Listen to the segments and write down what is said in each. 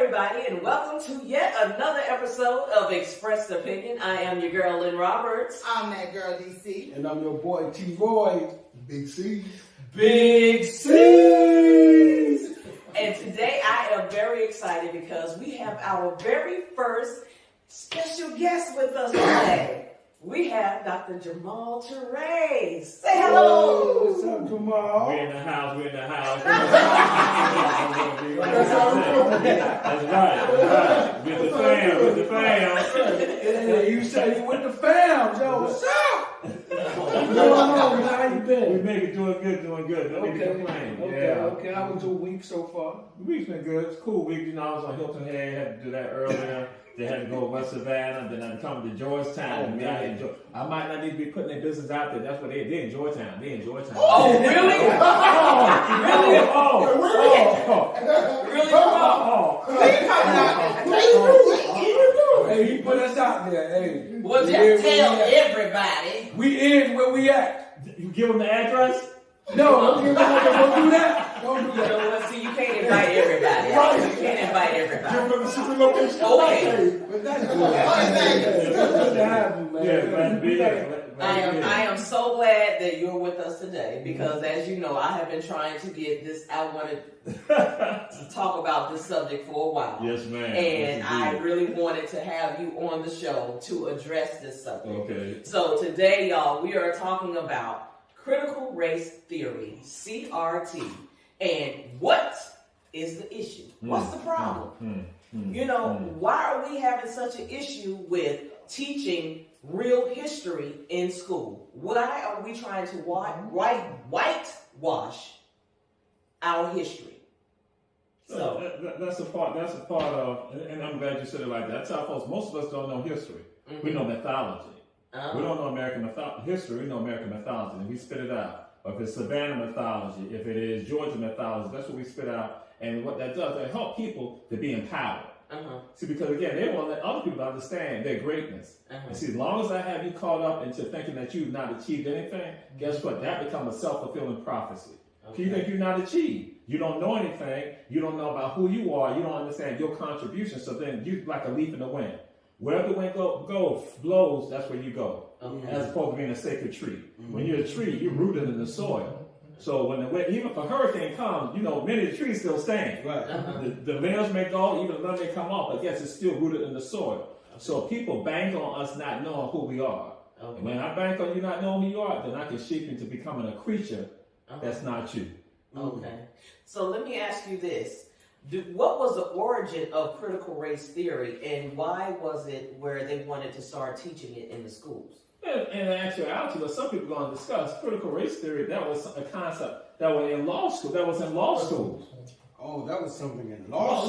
everybody, and welcome to yet another episode of Expressed Opinion. I am your girl, Lynn Roberts. I'm that girl, DC. And I'm your boy, T-Roy. Big C. Big C's! And today I am very excited because we have our very first special guest with us today. We have Dr. Jamal Therese. Say hello! What's up, Jamal? We're in the house. That's right. With the fam. Hey, you say you with the fam, yo. What's up? What's going on? How you been? We make it doing good. Don't need to complain. Okay. How was your week so far? The week's been good. It's a cool week. You know, I was on Hilton Head. Had to do that earlier. They had to go to West Savannah, then I had to come to Georgetown. I might not need to be putting their business out there. That's what they in Georgetown. Oh, really? Really? Hey, he put us out there. Hey. Well, just tell everybody. We in where we at. You give them the address? No, don't do that. Don't do that. Well, see, you can't invite everybody. Right. You can't invite everybody. Give them the secret location. Okay. But that's good. It's good to have you, man. Yeah, glad to be here. I am so glad that you're with us today because, as you know, I have been trying to get this. I wanted to talk about this subject for a while. Yes, ma'am. And Yes, I really wanted to have you on the show to address this subject. Okay. So today, y'all, we are talking about critical race theory, CRT, and what is the issue? What's the problem? You know, why are we having such an issue with teaching real history in school? Why are we trying to whitewash our history? So that's a part of, and I'm glad you said it like that. That's how folks. Most of us don't know history. We know mythology. We don't know American history. We know American mythology, and we spit it out. Or if it's Savannah mythology, if it is Georgia mythology, that's what we spit out. And what that does, it helps people to be empowered. See, because again, they want to let other people understand their greatness. And see, as long as I have you caught up into thinking that you've not achieved anything, guess what? That becomes a self-fulfilling prophecy. You think you're not achieved. You don't know anything. You don't know about who you are. You don't understand your contribution. So then you're like a leaf in the wind. Wherever the wind blows, that's where you go. As opposed to being a sacred tree. When you're a tree, you're rooted in the soil. So when the wind, even if a hurricane comes, you know, many of the trees still stand. Right. The limbs may go, even the limbs may come off, but yes, it's still rooted in the soil. So people bank on us not knowing who we are. And when I bank on you not knowing who you are, then I can shape you into becoming a creature that's not you. Okay. So let me ask you this. What was the origin of critical race theory, and why was it where they wanted to start teaching it in the schools? In actuality, what some people are going to discuss, critical race theory, that was a concept that was in law school. Oh, that was something in Law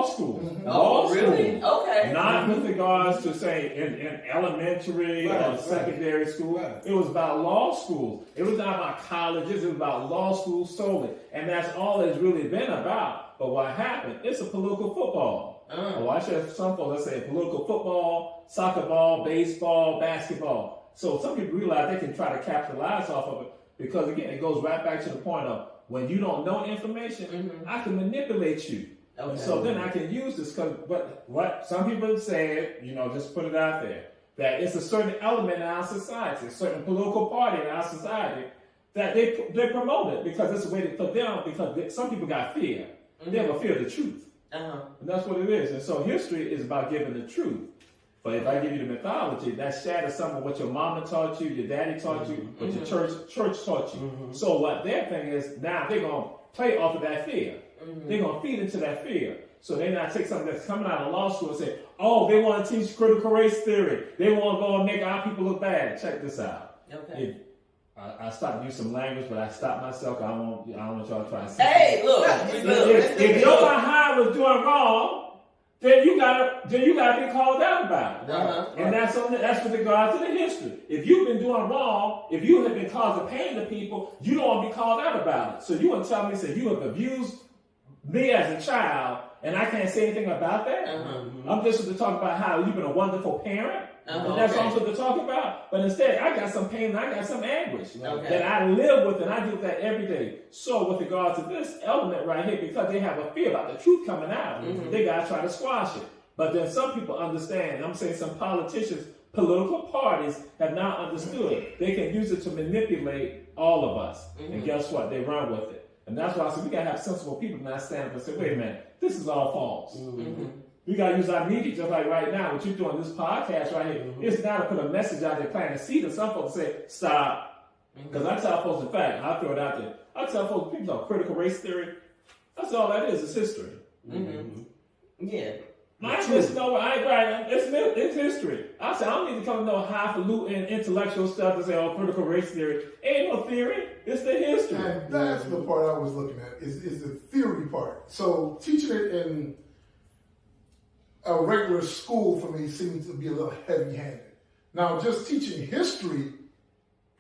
school. Oh, really? Okay. Not with regards to, say, in elementary or secondary school. Right. It was about law schools. It was not about colleges. It was about law schools solely. And that's all it's really been about. But what happened? It's a political football. Or I should have some folks, let's say, political football, soccer ball, baseball, basketball. So some people realize they can try to capitalize off of it because, again, it goes right back to the point of when you don't know information, I can manipulate you. Okay. And so then I can use this because what some people have said, you know, just put it out there, that it's a certain element in our society, a certain political party in our society that they promote it because it's a way for them, because some people got fear. They have a fear of the truth. And that's what it is. And so history is about giving the truth. But if I give you the mythology, that shatters some of what your mama taught you, your daddy taught you, what your church taught you. So what their thing is, now they're going to play off of that fear. They're going to feed into that fear. So they not take something that's coming out of law school and say, oh, they want to teach critical race theory. They want to go and make our people look bad. Check this out. Okay. I stopped using some language, but I stopped myself. I don't want y'all to try to see. Hey, look. If your behind was doing wrong, then you gotta be called out about it. And that's with regard to the history. If you've been doing wrong, if you have been causing pain to people, you don't want to be called out about it. So you want to tell me, say you have abused me as a child, and I can't say anything about that. I'm just to talk about how you've been a wonderful parent. And that's also to talk about. But instead, I got some pain and I got some anguish that I live with, and I deal with that every day. So with regard to this element right here, because they have a fear about the truth coming out, they got to try to squash it. But then some people understand, I'm saying some politicians, political parties have not understood. They can use it to manipulate all of us. And guess what? They run with it. And that's why I said we got to have sensible people not stand up and say, wait a minute, this is all false. We got to use our media, just like right now, what you're doing, this podcast right here. It's not to put a message out there, planting a seed, and some folks say, stop. Because I tell folks, in fact, I'll throw it out there. I tell folks, people know critical race theory. That's all that is, it's history. Yeah. I just know, I ain't right, it's history. I said, I don't need to come to know highfalutin intellectual stuff to say, oh, critical race theory. Ain't no theory, it's the history. And that's the part I was looking at, is the theory part. So teaching it in a regular school for me seems to be a little heavy-handed. Now, just teaching history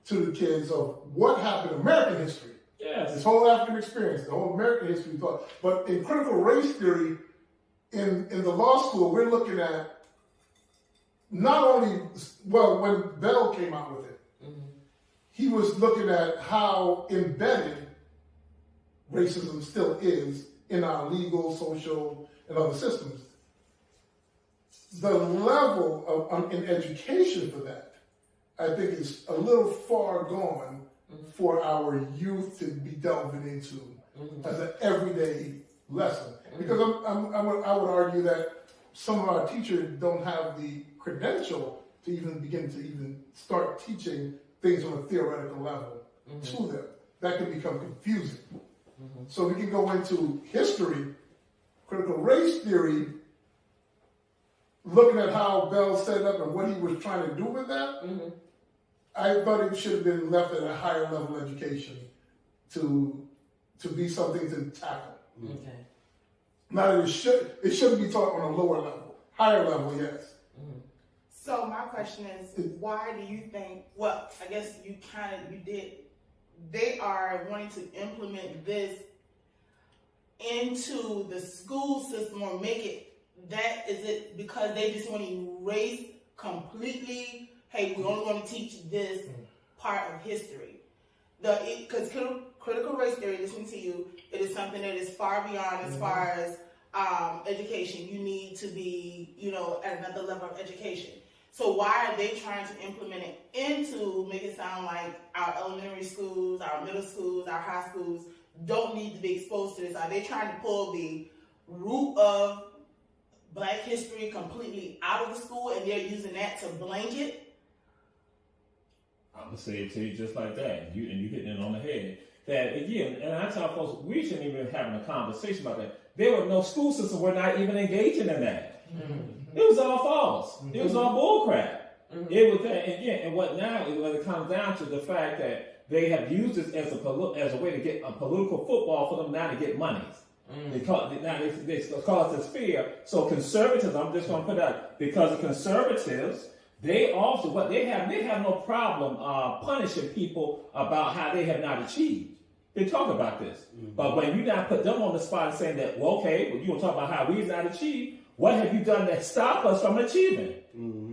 to the kids of what happened in American history, this whole African experience, the whole American history thought. But in critical race theory, in the law school, we're looking at not only, well, when Bell came out with it, he was looking at how embedded racism still is in our legal, social, and other systems. The level of in education for that, I think, is a little far gone for our youth to be delving into as an everyday lesson. Because I would argue that some of our teachers don't have the credential to even begin to even start teaching things on a theoretical level to them. That can become confusing. So we can go into history, critical race theory, looking at how Bell set up and what he was trying to do with that. I thought it should have been left at a higher level education to be something to tackle. Now it shouldn't be taught on a lower level. Higher level, yes. So my question is, why do you think, well, I guess you did, they are wanting to implement this into the school system or make it, is it because they just want to erase completely, hey, we only want to teach this part of history? Because critical race theory, listening to you, it is something that is far beyond as far as education. You need to be, at another level of education. So why are they trying to implement it into, make it sound like our elementary schools, our middle schools, our high schools don't need to be exposed to this? Are they trying to pull the root of Black history completely out of the school and they're using that to blanket? I'm going to say it to you just like that. You hitting it on the head. That, again, and I tell folks, we shouldn't even be having a conversation about that. There were no school systems were not even engaging in that. It was all false. It was all bullcrap. It was that, and what now is when it comes down to the fact that they have used this as a way to get a political football for them now to get monies. They call it this fear. So conservatives, I'm just going to put out, because of conservatives, they also, they have no problem punishing people about how they have not achieved. They talk about this. But when you not put them on the spot and saying that, well, okay, you want to talk about how we've not achieved, what have you done that stop us from achieving?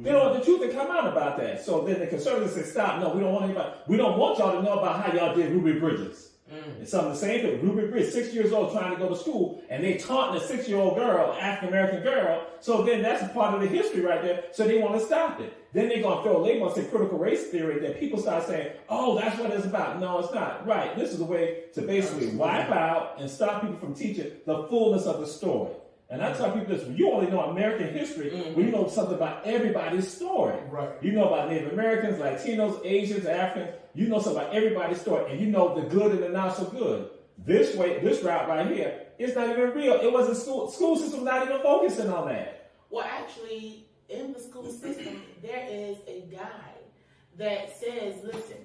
They don't want the truth to come out about that. So then the conservatives say, stop. No, we don't want anybody. We don't want y'all to know about how y'all did Ruby Bridges. It's something the same thing. Ruby Bridges, 6 years old, trying to go to school, and they taunting a 6-year-old girl, African-American girl. So then that's a part of the history right there. So they want to stop it. Then they're going to throw a label and say critical race theory, that people start saying, oh, that's what it's about. No, it's not. Right. This is a way to basically wipe out and stop people from teaching the fullness of the story. And I tell people this, when you only know American history, when you know something about everybody's story. Right. You know about Native Americans, Latinos, Asians, Africans. You know something about everybody's story. And you know the good and the not so good. This route right here, it's not even real. It wasn't school system not even focusing on that. Well, actually, in the school system, there is a guide that says, listen,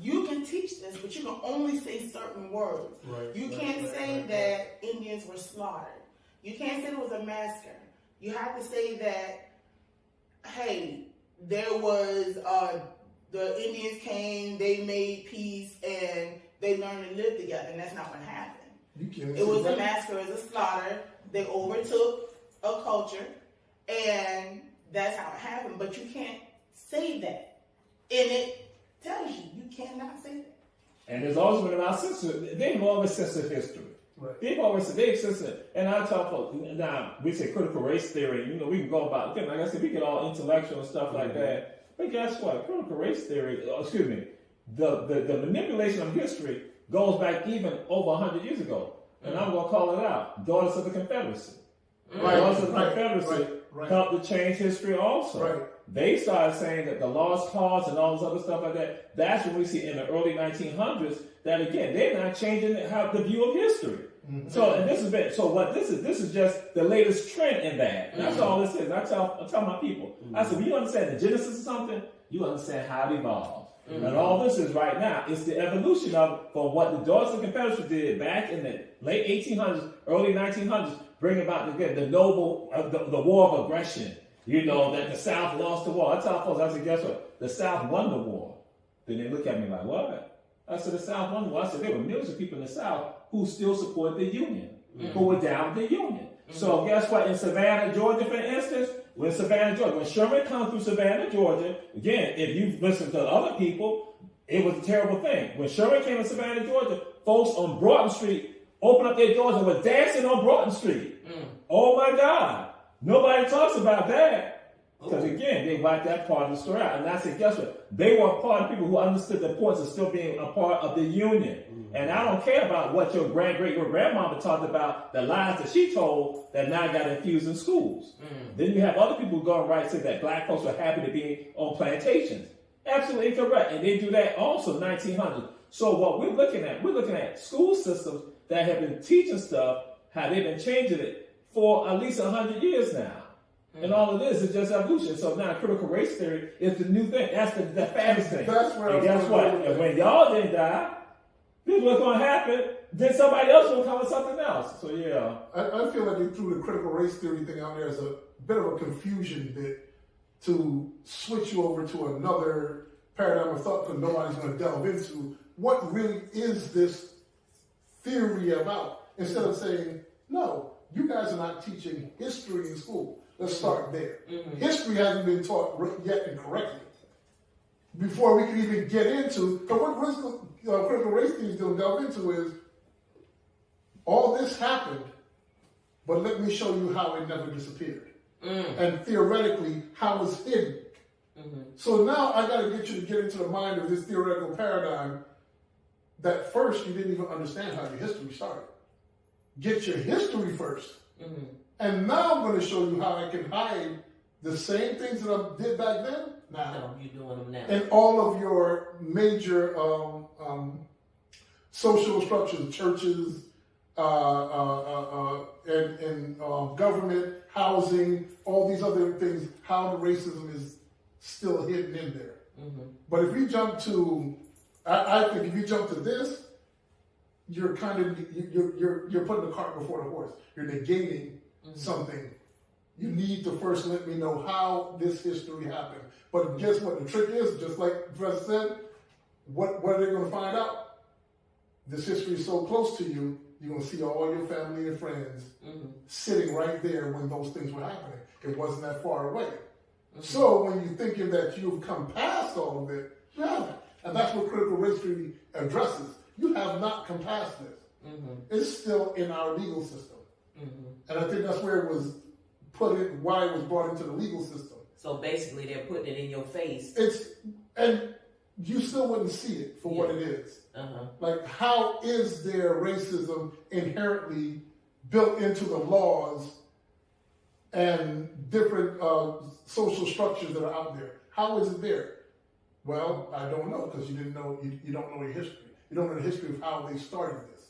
you can teach this, but you can only say certain words. Right. You can't say that Indians were slaughtered. You can't say it was a massacre. You have to say that, hey, there was, the Indians came, they made peace, and they learned to live together, and that's not what happened. It was a massacre, it was a slaughter. They overtook a culture, and that's how it happened. But you can't say that. And it tells you cannot say that. And there's always been about censorship. They've always censored history. Right. They've censored. And I tell folks, now, we say critical race theory, we can go about, like I said, we get all intellectual and stuff like that. But guess what? Critical race theory, the manipulation of history goes back even over 100 years ago. And I'm going to call it out. Daughters of the Confederacy. Daughters of the Confederacy helped to change history also. Right. They started saying that the lost cause and all this other stuff like that, that's when we see in the early 1900s that, again, they're not changing the view of history. Mm-hmm. So, and this is just the latest trend in that. That's all this is. I tell my people, I said, when you understand the genesis of something, you understand how it evolved. Mm-hmm. And all this is right now, it's the evolution of from what the Daughters of the Confederacy did back in the late 1800s, early 1900s, bring about again the noble, the war of aggression. That the South lost the war. I tell folks, I said, guess what? The South won the war. Then they look at me like, what? I said, the South won the war. I said, there were millions of people in the South who still supported the Union, who were down with the Union. So guess what? In Savannah, Georgia, for instance, when Sherman comes through Savannah, Georgia, again, if you've listened to other people, it was a terrible thing. When Sherman came to Savannah, Georgia, folks on Broughton Street opened up their doors and were dancing on Broughton Street. Oh my God. Nobody talks about that. Because again, they wiped that part of the story out. And I said, guess what? They were a part of people who understood the importance of still being a part of the Union. And I don't care about what your grandmama talked about, the lies that she told that now got infused in schools. Then you have other people going right say that black folks were happy to be on plantations. Absolutely incorrect. And they do that also 1900s. So what we're looking at school systems that have been teaching stuff, how they've been changing it for at least 100 years now. And all of this is just evolution. So now critical race theory is the new thing. That's the fattest thing. And guess what? And when y'all didn't die, this is what's going to happen. Then somebody else will come with something else. So yeah. I feel like they threw the critical race theory thing out there as a bit of a confusion bit to switch you over to another paradigm of thought because nobody's going to delve into what really is this theory about. Instead of saying, no, you guys are not teaching history in school. Let's start there. History hasn't been taught yet and correctly. Before we can even get into, because what critical race theory is going to delve into is, all this happened, but let me show you how it never disappeared. And theoretically, how it's hidden. So now I got to get you to get into the mind of this theoretical paradigm that first you didn't even understand how your history started. Get your history first. And now I'm going to show you how I can hide the same things that I did back then. Now you're doing them now. And all of your major social structures, churches, and government, housing, all these other things, how the racism is still hidden in there. But if you jump to, I think if you jump to this, you're you're putting the cart before the horse. You're negating something. You need to first let me know how this history happened. But guess what? The trick is, just like the Professor said, what are they going to find out? This history is so close to you, you're going to see all your family and friends sitting right there when those things were happening. It wasn't that far away. So when you're thinking that you've come past all of it, you haven't. And that's what critical race theory addresses. You have not come past this. It's still in our legal system. And I think that's where it was why it was brought into the legal system. So basically they're putting it in your face. And you still wouldn't see it for what it is. Like, how is there racism inherently built into the laws and different social structures that are out there? How is it there? Well, I don't know, because you don't know your history. You don't know the history of how they started this.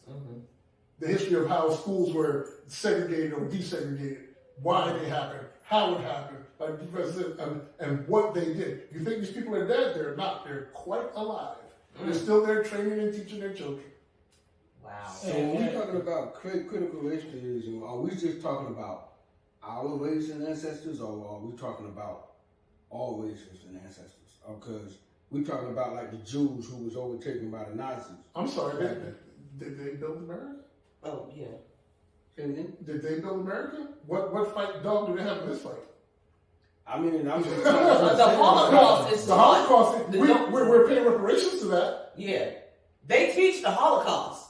The history of how schools were segregated or desegregated, why they happened, how it happened, like the professor said, and what they did. You think these people are dead? They're not. They're quite alive. They're still there training and teaching their children. Wow. So when we're talking about critical race theory, are we just talking about our race and ancestors, or are we talking about all races and ancestors? Because we're talking about like the Jews who was overtaken by the Nazis. I'm sorry, did they build America? Oh, yeah. Did they build America? What fight dog do they have in this fight? I mean, I'm just The Holocaust is The taught. Holocaust, we're paying reparations to that. Yeah. They teach the Holocaust.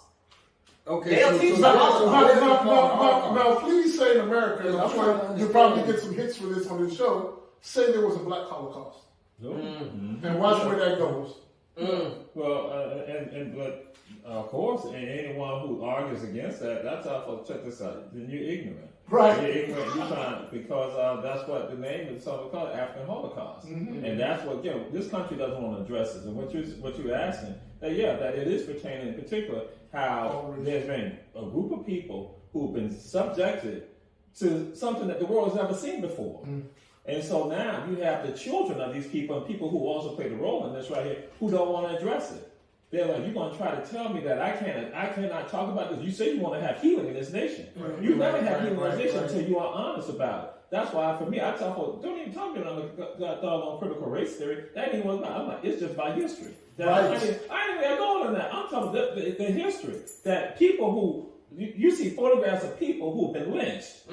okay. They'll teach the Now, please say in America, and I'm sure you'll probably get some hits for this on this show, say there was a black Holocaust. And watch where that goes. Well, but of course, and anyone who argues against that, that's our check this out. Then you're ignorant. Right. You're ignorant. You're trying because that's what the name is. Something called African Holocaust, and that's what this country doesn't want to address this. And what you're asking that it is pertaining in particular how there's been a group of people who've been subjected to something that the world has never seen before. And so now you have the children of these people and people who also played a role in this right here who don't want to address it. They're like, you're going to try to tell me that I cannot talk about this. You say you want to have healing in this nation. You never have healing in this nation until you are honest about it. That's why, for me, I tell folks, don't even talk about the critical race theory. That ain't what about. I'm like, it's just by history. I ain't even going on that. I'm talking about the history. That people who, you see photographs of people who have been lynched.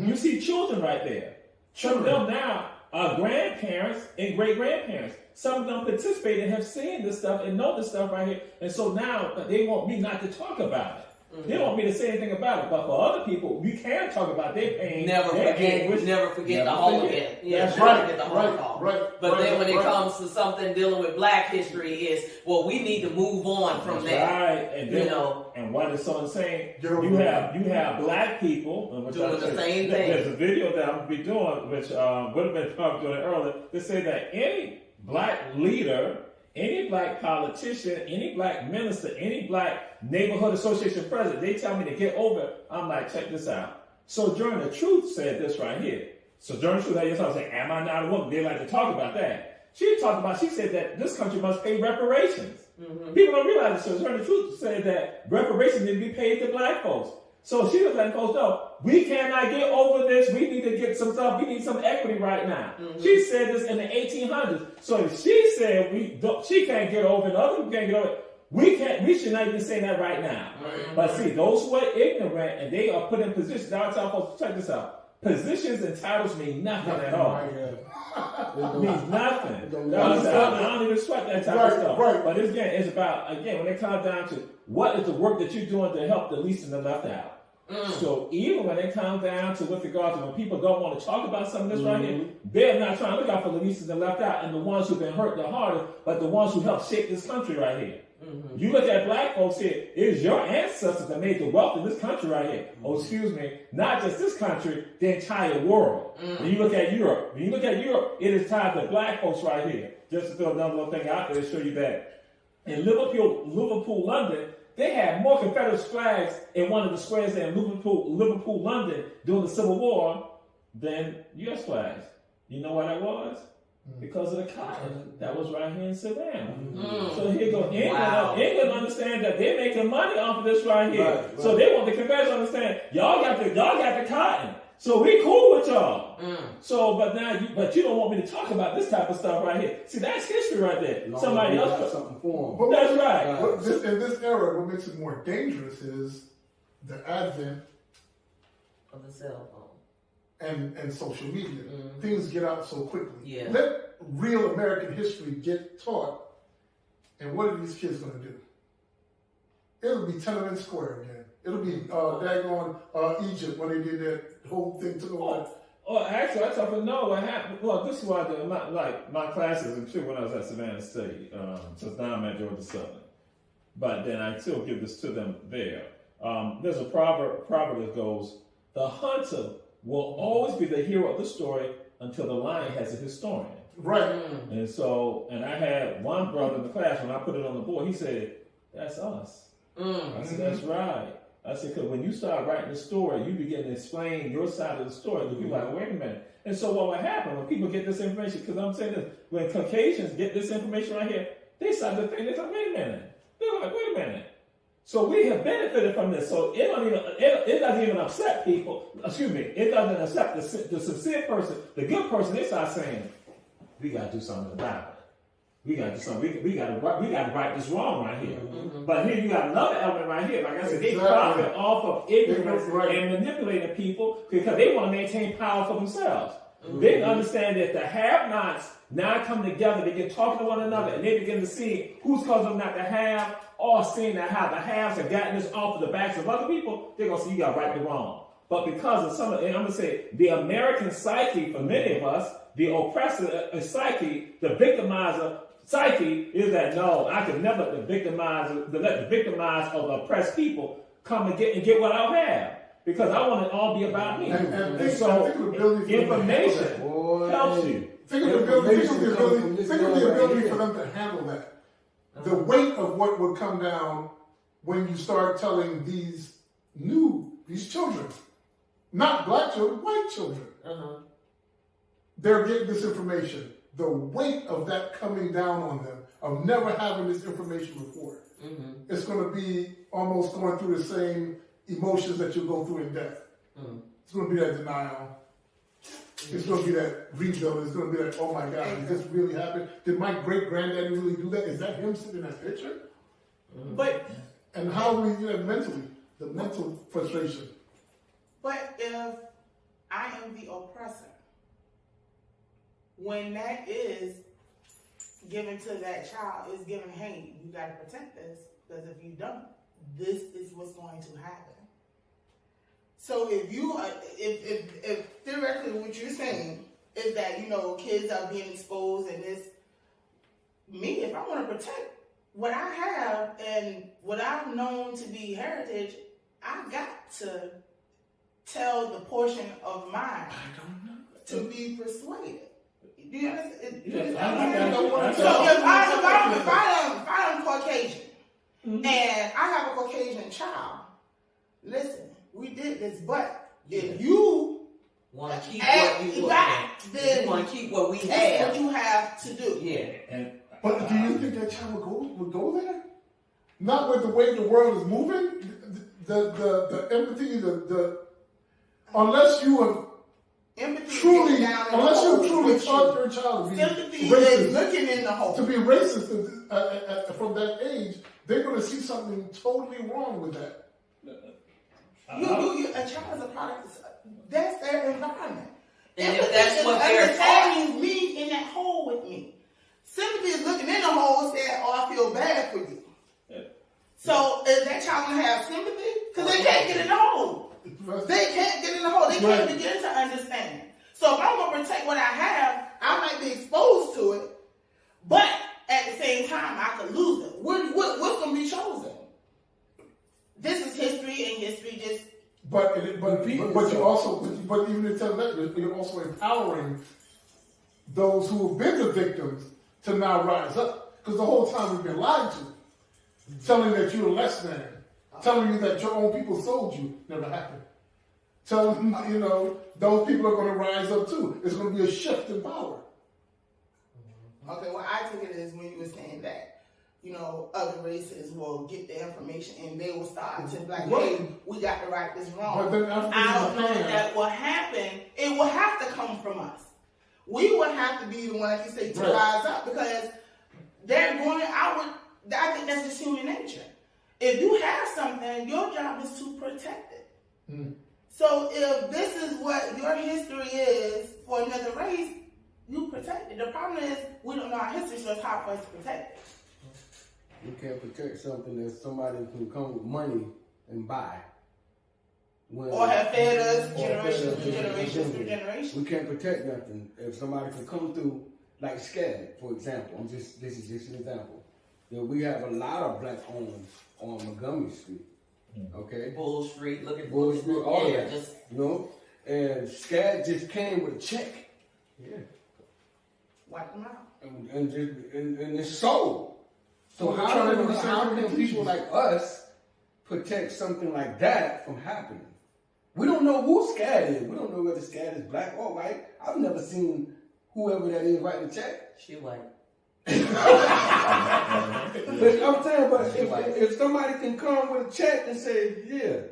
You see children right there. Some of them now are grandparents and great-grandparents. Some of them participate and have seen this stuff and know this stuff right here. And so now they want me not to talk about it. They don't want me to say anything about it. But for other people, we can talk about their pain. Never forget the Holocaust. Yeah, That's never right. forget the Holocaust. But then when it comes to something dealing with black history is, well, we need to move on from that. Right. And then, and what is so insane, you have black people doing the same thing. There's a video that I'm going to be doing, which would have been talked doing earlier. They say that any black leader, any black politician, any black minister, any black neighborhood association president, they tell me to get over it. I'm like, check this out. Sojourner Truth said this right here. Sojourner Truth had yourself saying, am I not a woman? They like to talk about that. She said that this country must pay reparations. People don't realize that Sojourner Truth said that reparations need to be paid to black folks. So she was letting folks know, we cannot get over this. We need to get some stuff. We need some equity right now. She said this in the 1800s. So if she said she can't get over it, and other people can't get over it, we should not even say that right now. But see, those who are ignorant and they are put in positions, I'll tell folks, check this out. Positions and titles mean nothing at all. It means nothing. I don't even sweat that type of stuff. But it's about, when it comes down to what is the work that you're doing to help the least and the left out. So even when it comes down to with regard to when people don't want to talk about some of this right here, they're not trying to look out for the least and the left out and the ones who've been hurt the hardest, but the ones who helped shape this country right here. You look at black folks here, it is your ancestors that made the wealth in this country right here. Not just this country, the entire world. When you look at Europe, it is tied to black folks right here. Just to throw another little thing out there to show you that. In Liverpool, London, they had more Confederate flags in one of the squares there in Liverpool, London during the Civil War than U.S. flags. You know why that was? Because of the cotton that was right here in Savannah. So here go England understand that they're making money off of this right here. Right. So they want the Confederates to understand y'all got the cotton. So we cool with y'all. So but you don't want me to talk about this type of stuff right here. See, that's history right there. No, somebody else got something for them. That's right. In this era, what makes it more dangerous is the advent of the cell phone. And social media. Things get out so quickly. Yeah. Let real American history get taught, and what are these kids going to do? It'll be Tiananmen Square again. It'll be daggone Egypt when they did that whole thing to the left. Actually, I tell them, no, what happened? Well, this is why I do my classes, I'm sure when I was at Savannah State, since now I'm at Georgia Southern. But then I still give this to them there. There's a proverb that goes, the hunter will always be the hero of the story until the lion has a historian. Right. And I had one brother in the class, when I put it on the board, he said, that's us. I said, that's right. I said, because when you start writing the story, you begin to explain your side of the story. You'll be like, wait a minute. And so what would happen when people get this information, because I'm saying this, when Caucasians get this information right here, they start to think, they're like, wait a minute. They're like, wait a minute. So we have benefited from this. So it doesn't even upset people. It doesn't upset the sincere person, the good person. They start saying, we got to do something about We got to do something. We got to right this wrong right here. Mm-hmm. But here you got another element right here. Like I said, they Exactly. profit off of ignorance Right. and manipulating people because they want to maintain power for themselves. Mm-hmm. They understand that the have-nots now come together, they get talking to one another, and they begin to see who's causing them not to have, or seeing that how the haves have gotten this off of the backs of other people. They're gonna see you got right and wrong. But because of some, and I'm gonna say the American psyche for many of us, the oppressor psyche, the victimizer psyche is that no, I could never let the victimize of oppressed people come and get what I have. Because I want it all be about me. And so think of the ability for information Boy, helps you. Think of the ability for them to handle that. The weight of what would come down when you start telling these children, not black children, white children, they're getting this information. The weight of that coming down on them, of never having this information before, it's going to be almost going through the same emotions that you go through in death. It's going to be that denial. It's going to be that rebuild. It's going to be that, oh my God, did this really happen? Did my great granddaddy really do that? Is that him sitting in that picture? But And how do we do that mentally? The mental frustration. But if I am the oppressor, when that is given to that child, is given, hey, you got to protect this, because if you don't, this is what's going to happen. So if you, if theoretically what you're saying is that, kids are being exposed and this, me, if I want to protect what I have and what I've known to be heritage, I got to tell the portion of mine to be persuaded. Do you understand? So if I'm Caucasian and I have a Caucasian child, listen, we did this, but if you want to keep add what you back, then you want to keep what we that's have. what you have to do. Yeah. But do you think that child would go there? Not with the way the world is moving. The empathy, unless you have Empathy truly, is down in unless the you hole truly with taught you. your child to be Sympathy racist, is looking in the hole. to be racist from that age, they're going to see something totally wrong with that. A child is a product. That's their environment. And Empathy if that's is what they're taught, understanding me in that hole with me. Sympathy is looking in the hole, saying, "Oh, I feel bad for you." So is that child gonna have sympathy? Because they can't get in the hole. They can't get in the hole. They can't begin to understand. So if I'm gonna protect what I have, I might be exposed to it, but at the same time, I could lose it. What's gonna be chosen? This is history, and history just. But you also, but even in telling that, you're also empowering those who have been the victims to now rise up. Because the whole time we've been lied to, telling that you're less than, telling you that your own people sold you, never happened. Telling those people are going to rise up too. It's going to be a shift in power. Okay, well, I took it as when you were saying that, other races will get the information and they will start to be like, hey, we got to right this wrong. But then I don't know if that will happen. It will have to come from us. We will have to be the one, like you say, to rise up, because they're going out. I think that's just human nature. If you have something, your job is to protect it. So if this is what your history is for another race, you protect it. The problem is we don't know our history, so it's hard for us to protect it. You can't protect something that somebody can come with money and buy. Or have fed us generations through generations. We can't protect nothing if somebody can come through, like SCAD, for example. This is just an example. We have a lot of black owners on Montgomery Street. Okay? Bull Street, look at Bull Street, all that. Just and SCAD just came with a check. Yeah. Wipe them out. And it's sold. So how can people like us protect something like that from happening? We don't know who SCAD is. We don't know whether SCAD is black or white. I've never seen whoever that is writing a check. She white. But I'm saying, but if somebody can come with a check and say, yeah,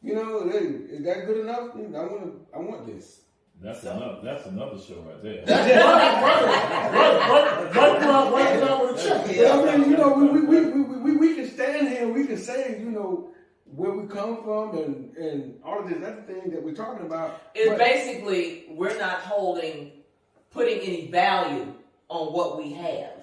hey, is that good enough? I want this. That's another show right there. Right now with a check. I mean, we can stand here and we can say, where we come from and all of this other thing that we're talking about. It's basically we're not putting any value on what we have.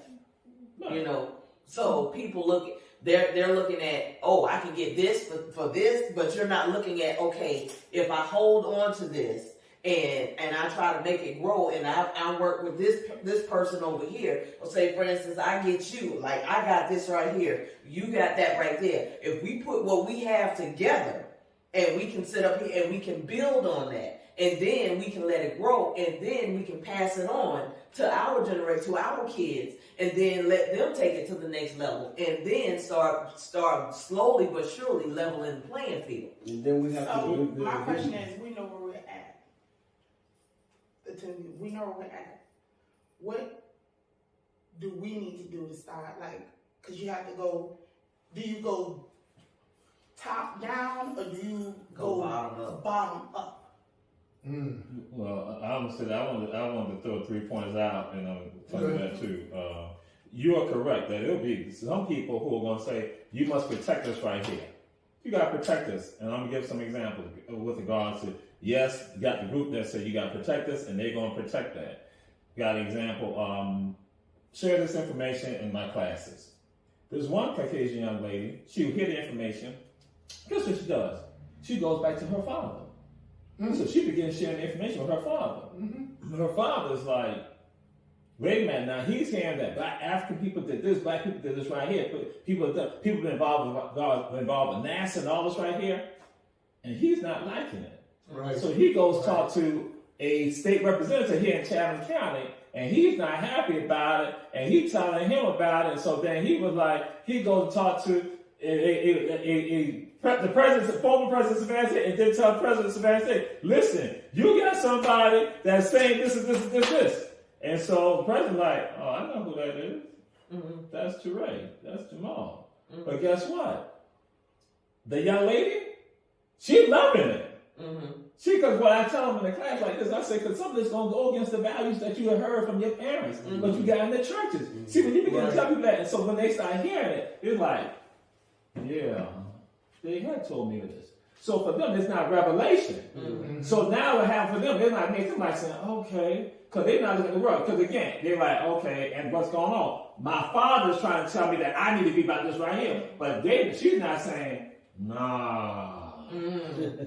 No. So people they're looking at, oh, I can get this for this, but you're not looking at, okay, if I hold on to this and I try to make it grow and I work with this person over here. Or say, for instance, I get you, like I got this right here, you got that right there. If we put what we have together and we can sit up here and we can build on that, and then we can let it grow, and then we can pass it on to our generation, to our kids, and then let them take it to the next level, and then start slowly but surely leveling the playing field. And then we have So my question is, we know where we're at. We know where we're at. What do we need to do to start? Like, because you have to go. Do you go top down or do you go bottom up? Well, I wanted to throw 3 pointers out, and I'm telling that too. You are correct that there'll be some people who are going to say, you must protect us right here. You got to protect us. And I'm going to give some examples with regards to, yes, you got the group that say you got to protect us, and they're going to protect that. Got an example, share this information in my classes. There's one Caucasian young lady, she will hear the information. Guess what she does? She goes back to her father. So she begins sharing the information with her father. Her father's like, wait a minute, now he's hearing that black African people did this, black people did this right here. People been involved with NASA and all this right here, and he's not liking it. Right. So he goes talk to a state representative here in Chatham County, and he's not happy about it, and he's telling him about it. And so then he was like, he goes to talk to the president, former president Savannah, and then tell President Savannah, listen, you got somebody that's saying this is this. And so the president's like, oh, I know who that is. That's Teray. That's Jamal. But guess what? The young lady, she's loving it. Because what I tell them in the class like this, I say, because some of this is going to go against the values that you have heard from your parents, what you got in the churches. See, when you begin to tell people that, and so when they start hearing it, it's like, yeah, they had told me this. So for them, it's not revelation. So now what happened for them, they're like, make them like saying, okay, because they're not looking at the world. Because again, they're like, okay, and what's going on? My father's trying to tell me that I need to be about this right here. But she's not saying, nah,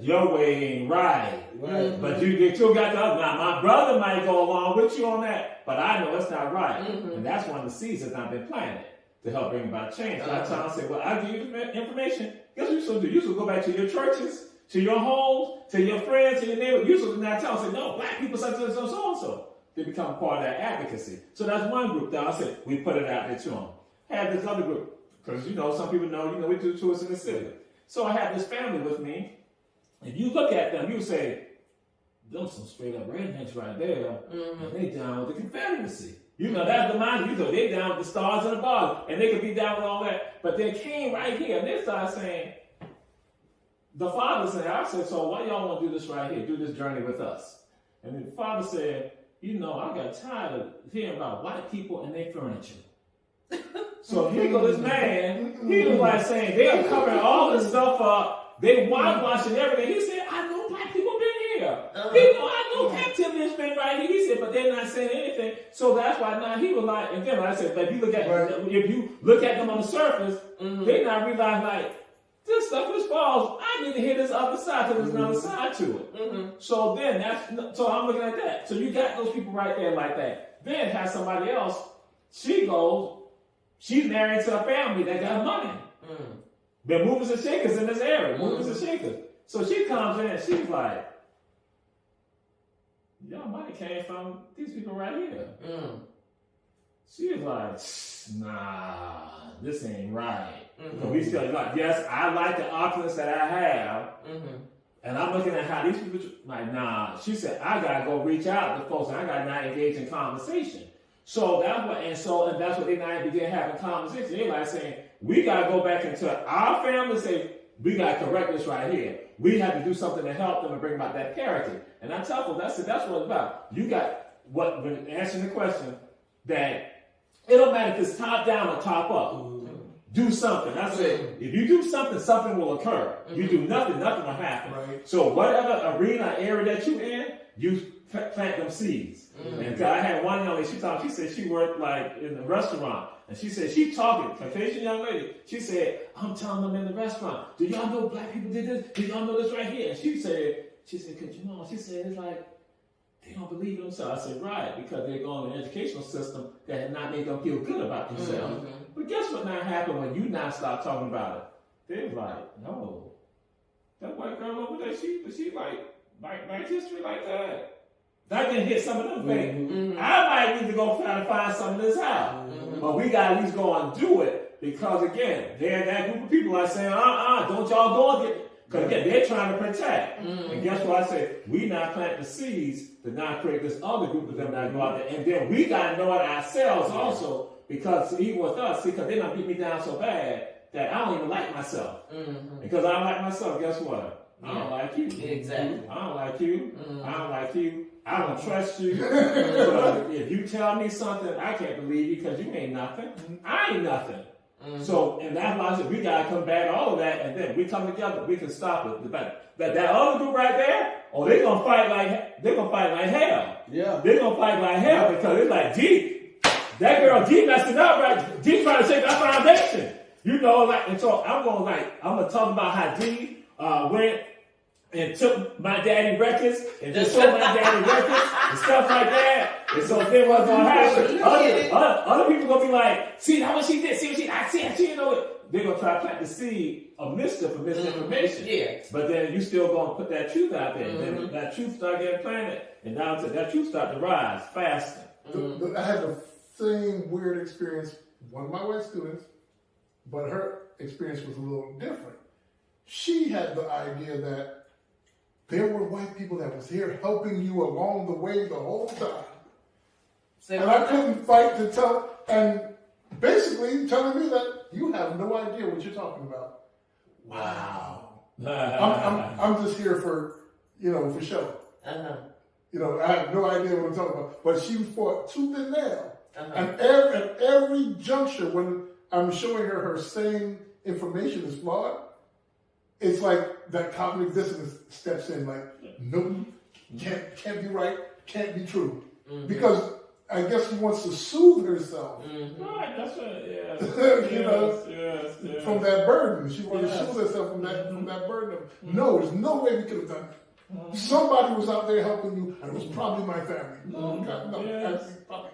your way ain't right. But you still got the other. Now, my brother might go along with you on that, but I know it's not right. And that's one of the seeds that's not been planted to help bring about change. So I tell them, I say, well, I'll give you the information. Guess what you should do? You should go back to your churches, to your homes, to your friends, to your neighbors. You should not tell them, say, no, black people, such and so and so. They become part of that advocacy. So that's one group that I said, we put it out there to them. Have this other group, because some people know, we do tours in the city. So I have this family with me. If you look at them, you say, them some straight up rednecks right there, and they down with the Confederacy. That's the mind. They down with the stars and the bars, and they could be down with all that. But they came right here, and they started saying, the father said, I said, so why y'all want to do this right here, do this journey with us? And the father said, I got tired of hearing about white people and their furniture. So here goes this man, he was like saying, they are covering all this stuff up, they whitewashing everything. He said, I know black people been here. I know captivity's been right here. He said, but they're not saying anything. So that's why now he was like, and then I said, but if you look at them on the surface, they not realize like, this stuff is false. I need to hear this other side because there's another side to it. So then so I'm looking at that. So you got those people right there like that. Then have somebody else, she's married to a family that got money. They're movers and shakers in this area, movers and shakers. So she comes in and she's like, y'all money came from these people right here. She's like, nah, this ain't right. So we still like, yes, I like the opulence that I have. And I'm looking at how these people, like, nah. She said, I gotta go reach out to folks and I gotta not engage in conversation. So that's what they now begin having conversation. They're like saying, we gotta go back into our family and say, we gotta correct this right here. we had to do something to help them and bring about that parity. And I tell them, that's what it's about. You got when answering the question that it don't matter if it's top down or top up. Do something. I said, if you do something, something will occur. You do nothing, nothing will happen. Right. So whatever arena, area that you in, you plant them seeds. And I had one young lady, she said she worked like in a restaurant. And she said, she talking, Caucasian young lady. She said, I'm telling them in the restaurant, do y'all know black people did this? Do y'all know this right here? And she said, could you know? She said, it's like, they don't believe in themselves. I said, right, because they're going to an educational system that had not made them feel good about themselves. But guess what now happened when you now start talking about it? They're like, no. That white girl over there, she like history like that. That can hit some of them things. I might need to go try to find some of this out. But we got to at least go and do it. Because again, they're that group of people are saying, don't y'all go and get it. Because again, they're trying to protect. And guess what I said? We now plant the seeds to not create this other group of them that go out there. And then we got to know it ourselves also. Because even with us, because they're not beat me down so bad that I don't even like myself. Because I don't like myself, guess what? I don't like you. Exactly. I don't like you. I don't like you. I don't trust you. But if you tell me something, I can't believe you because you ain't nothing. I ain't nothing. So, and that's why I said we gotta combat all of that, and then we come together, we can stop it. But that other group right there, they're gonna fight like hell. Yeah, they're gonna fight like hell because it's like, gee, that girl G messing up, right? G trying to shake our foundation, and so I'm gonna talk about how D went and took my daddy records and just sold my daddy records and stuff like that. And so then what's gonna happen? Other people gonna be like, see how much she did, see what she they're gonna try to plant the seed of mischief and misinformation. But then you still gonna put that truth out there. And then that truth start getting planted, and now that truth start to rise faster. I had the same weird experience, one of my white students, but her experience was a little different. She had the idea that there were white people that was here helping you along the way the whole time. And I couldn't fight to tell, and basically telling me that you have no idea what you're talking about. Wow. I'm just here for show. I have no idea what I'm talking about. But she fought tooth and nail. And at every juncture when I'm showing her same information is flawed, it's like that cognitive dissonance steps in, like, nope, can't be right, can't be true. Because I guess she wants to soothe herself. Right, that's right, yes. From that burden. She wanted to soothe herself from that burden. No, there's no way we could have done it. Somebody was out there helping you, and it was probably my family. Probably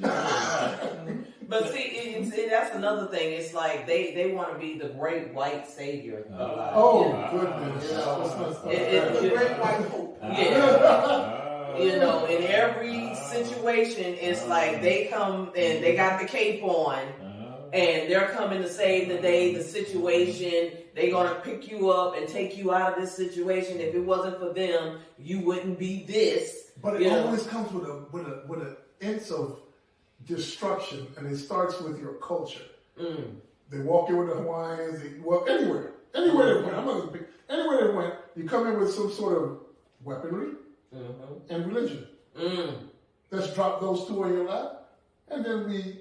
not. But see, that's another thing. It's like they want to be the great white savior. Goodness. The great white hope. In every situation, it's like they come and they got the cape on, and they're coming to save the day, the situation. They're going to pick you up and take you out of this situation. If it wasn't for them, you wouldn't be this. But it always comes with an inch of destruction, and it starts with your culture. They walk in with the Hawaiians, anywhere they went. I'm not going to pick anywhere they went. You come in with some sort of weaponry and religion. Let's drop those two in your lap, and then we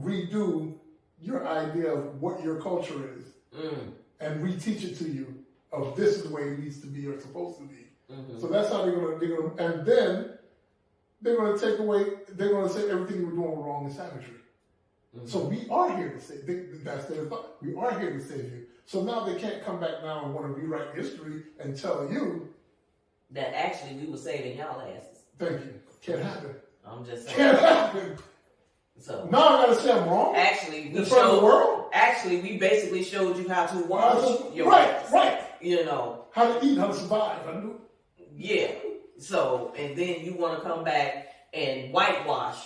redo your idea of what your culture is, and reteach it to you of this is the way it needs to be or supposed to be. So that's how they're gonna, and then they're going to take away, they're going to say everything you were doing wrong is savagery. So we are here to save, that's their thought. We are here to save you. So now they can't come back now and want to rewrite history and tell you that actually we were saving y'all asses. Thank you. Can't happen. I'm just saying. Can't happen. So now I got to say I'm wrong. Actually, in front of the world. Actually, we basically showed you how to wash your right. How to eat, how to survive. Yeah. So, and then you want to come back and whitewash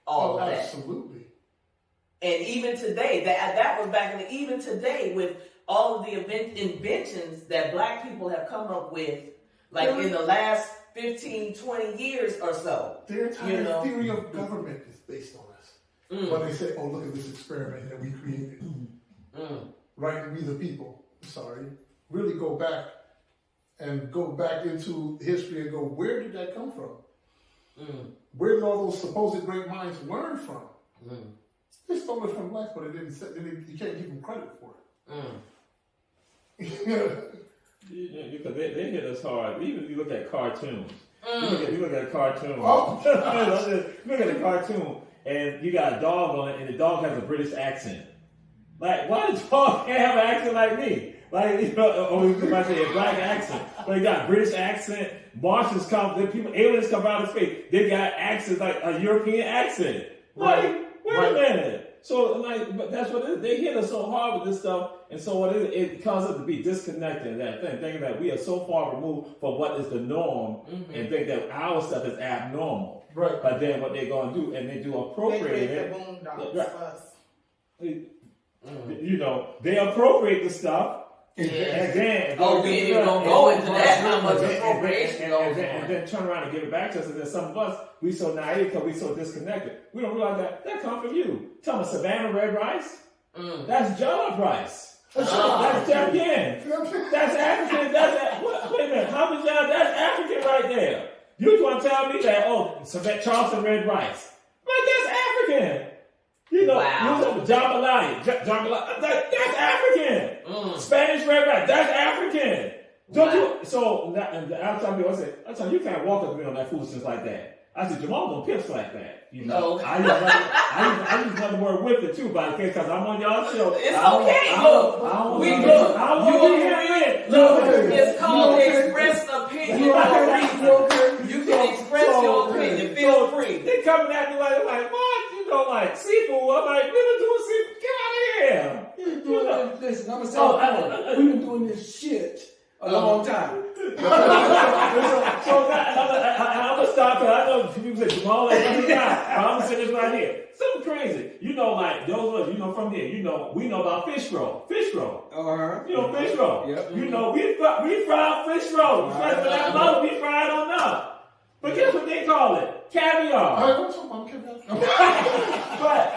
all of that. Absolutely. And even today, that was back in even today with all of the inventions that black people have come up with, like in the last 15, 20 years or so. Their entire theory of government is based on us. When they say, oh, look at this experiment that we created. Right? We the people. Sorry. Really go back and go back into history and go, where did that come from? Where did all those supposed great minds learn from? They stole it from blacks, but it didn't. You can't give them credit for it. Because they hit us hard. Even if you look at cartoons. You look at a cartoon. Oh. Look at a cartoon, and you got a dog on it, and the dog has a British accent. Like, why does dog can't have an accent like me? Like, you know, or you might say a black accent, but he got a British accent. Martians come, aliens come out of space. They got accents like a European accent. Like, wait a minute. So, like, but that's what it is. They hit us so hard with this stuff, and so what it causes us to be disconnected in that thing, thinking that we are so far removed from what is the norm, and think that our stuff is abnormal. Right. But then what they're going to do, and they do appropriate it. They create the boondocks first. You know, they appropriate the stuff. And then, we ain't even gonna go into that. How much appropriation goes on. And then turn around and give it back to us. And then some of us, we so naive because we so disconnected. We don't realize that comes from you. Tell me, Savannah red rice? That's jollof rice. That's Jamaican. That's African. Wait a minute. How many y'all? That's African right there. You want to tell me that? Charleston red rice? Like that's African. You know, jambalaya. That's African. Spanish red rice. That's African. Don't you? So I'll tell people, I tell you, you can't walk up to me on that foolishness like that. I said, Jamal don't pimps like that. You know, I use another word with it too, by the case, because I'm on y'all show. It's okay. It's called express opinion. You can express your opinion. Feel free. They coming at me like what? You know, like seafood. I'm like, we've been doing seafood. Get out of here. Listen, I'm gonna say we've been doing this shit a long time. So I'm gonna stop because I know people say Jamal ain't every guy. I'm gonna say this right here. Something crazy. You know, like those of us, you know, from here, you know, we know about fish roll. Fish roll. You know, fish roll. Yep. You know, we fry fish roll. We fried on up. But guess what they call it? Caviar. Don't talk about caviar.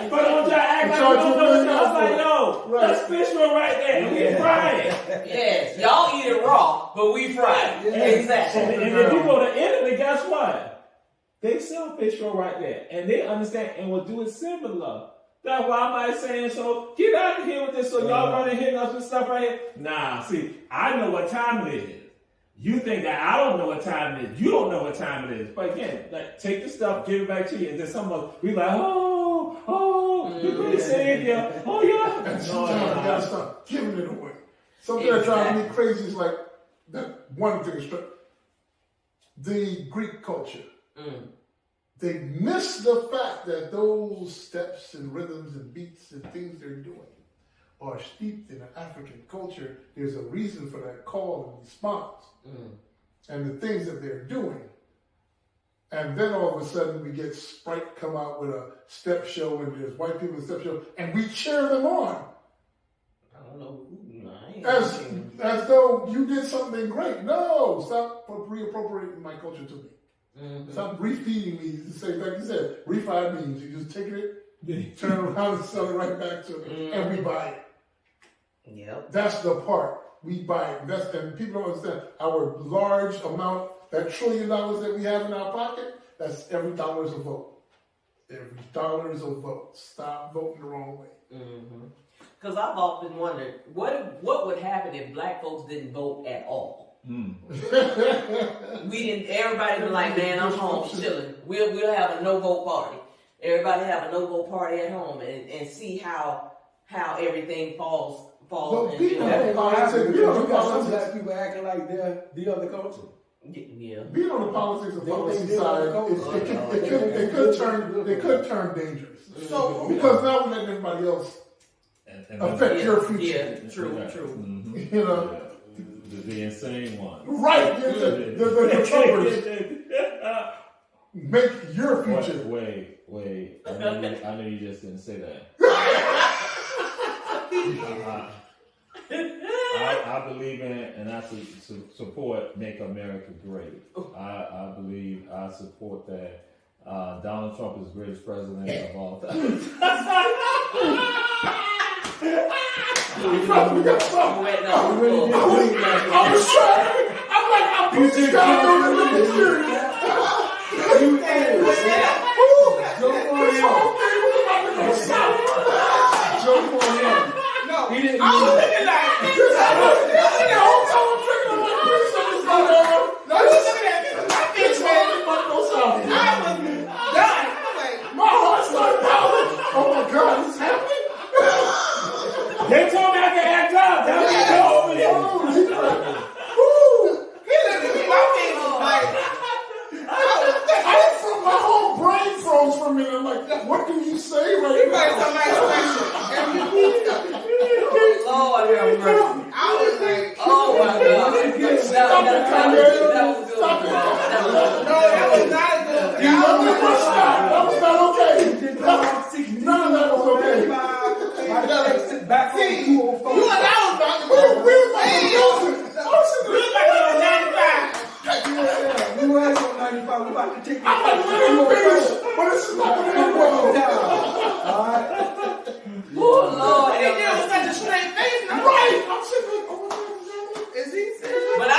But on your act like we don't know what I was like, no, that's fish roll right there. And we fry it. Yes, y'all eat it raw, but we fry it. Exactly. And if you go to Italy, guess what? They sell fish roll right there. And they understand and will do it similar. That's why I'm like saying, so get out of here with this. So y'all running hitting us with stuff right here. Nah, see, I know what time it is. You think that I don't know what time it is. You don't know what time it is. But again, like take the stuff, give it back to you, and then some of us, we like, you're pretty savior. Oh yeah. And sometimes you gotta stop giving it away. Something that drives me crazy is like that one thing. The Greek culture. They miss the fact that those steps and rhythms and beats and things they're doing are steeped in an African culture. There's a reason for that call and response. And the things that they're doing. And then all of a sudden we get Sprite come out with a step show and there's white people in step show and we cheer them on. I don't know. As though you did something great. No, stop reappropriating my culture to me. Stop refeeding me. The same like you said, refried beans. You just take it, turn around and sell it right back to me, and we buy it. Yep. That's the part. We buy it. And people don't understand our large amount, that $1 trillion that we have in our pocket, that's every dollar is a vote. Every dollar is a vote. Stop voting the wrong way. Because I've often wondered, what would happen if black folks didn't vote at all? Everybody be like, man, I'm home chilling. We'll have a no vote party. Everybody have a no vote party at home and see how everything falls Well, into people that. have politics. You got some black people acting like they're the other culture. Yeah. Being on the politics and policy they side, it could turn dangerous. So Because now we're letting everybody else affect your future. Yeah, true. You know? The insane one. Right. The Trumpers make your future. Wait. I know you just didn't say that. I believe in and I support Make America Great. I believe I support that. Donald Trump is the greatest president of all time. We got something. I'm like, You just gotta know that they're serious. You joke on him. Joke on him. No, He didn't I was mean that. looking like, The whole time I'm drinking, I'm like, please let this go down. no, you looking at this is my bitch, man. But no sound. I was done. I'm like, My heart started pounding. Oh my God, this is happening. They told me I could act up. That's what they told me. Holy crap. he looked at me, my face was like, My whole brain froze for a minute. I'm like, what do you say right he played now? some nice question. MVP stuff. Lord have mercy. I was like, Oh my God. That was a good one, bro. no, that was not a good one. You love me for stop. That was not okay. None of that was okay. My dad sit back on See, 204. you and I was about to We go. was like, We was about to go 95. Yeah, we were on 95. We about to take I'm like, let him finish, but this is not going to end well. Alright? Oh, Lord. He did with such a straight face. And I'm Right. I'm sitting like, oh my God. is he serious? But I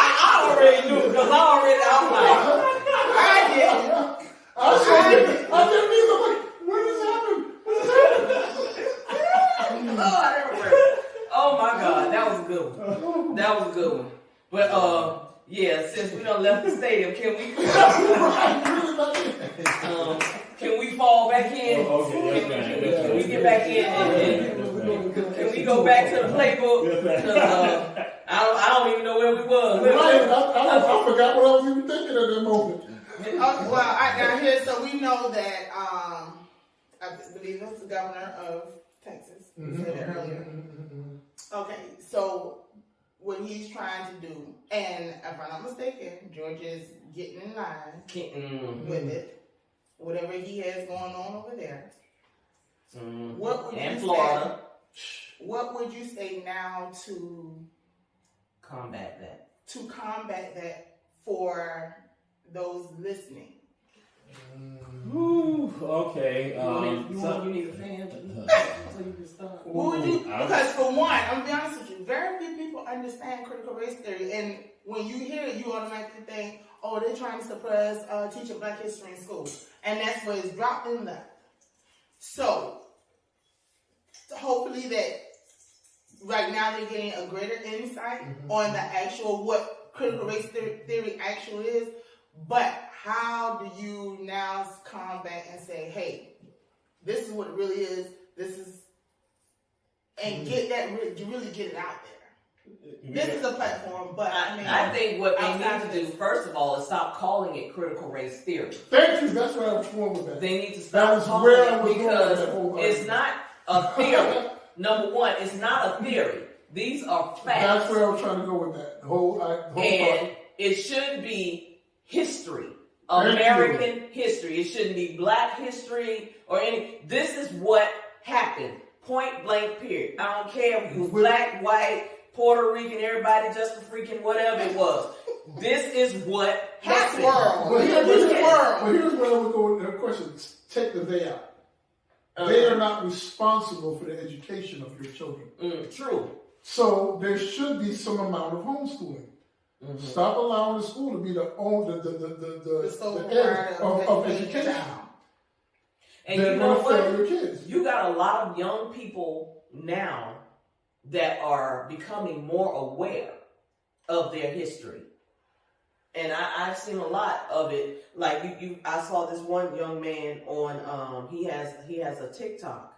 already knew because I'm like, I did. I didn't either. Like, what has happened? What has happened? Lord have mercy. Oh my God, that was a good one. That was a good one. But yeah, since we done left the stadium, can we fall back in? Oh, okay, yes, Can we get back in? And can we go back to the playbook? Because I don't even know where we was. Right. I forgot what I was even thinking at that moment. Well, now here, so we know that I believe that's the governor of Texas. We said it earlier. Okay, so what he's trying to do, and if I'm not mistaken, Georgia's getting in line with it. Whatever he has going on over there. What would And you Florida. say? What would you say now to Combat that. combat that for those listening? Ooh, okay. You need a fan so you can start. What would you? Because for one, I'm gonna be honest with you, very few people understand critical race theory, and when you hear it, you automatically think, "Oh, they're trying to suppress teaching Black history in school," and that's what is dropped in that. So, hopefully that right now they're getting a greater insight on the actual what critical race theory actually is. But how do you now combat and say, "Hey, this is what it really is. This is," and get that really get it out there. This is a platform, but I think what they need to do, first of all, is stop calling it critical race theory. Thank you. That's where I was going with that. They need to That stop was calling where I it was going with that whole because it's argument. not a theory. Number one, it's not a theory. These are facts. That's where I was trying to go with that. The whole And it should be history. Thank American history. It shouldn't be Black history or any. This is what happened. Point blank, period. I don't care if you was Black, white, Puerto Rican, everybody, just a freaking whatever it was. This is what happened. But here's where I would go with the question. Take the they out. They are not responsible for the education of your children. True. So there should be some amount of homeschooling. Stop allowing the school to be the end of education. And They're you know going to fail what? your kids. You got a lot of young people now that are becoming more aware of their history. And I've seen a lot of it. Like I saw this one young man on he has a TikTok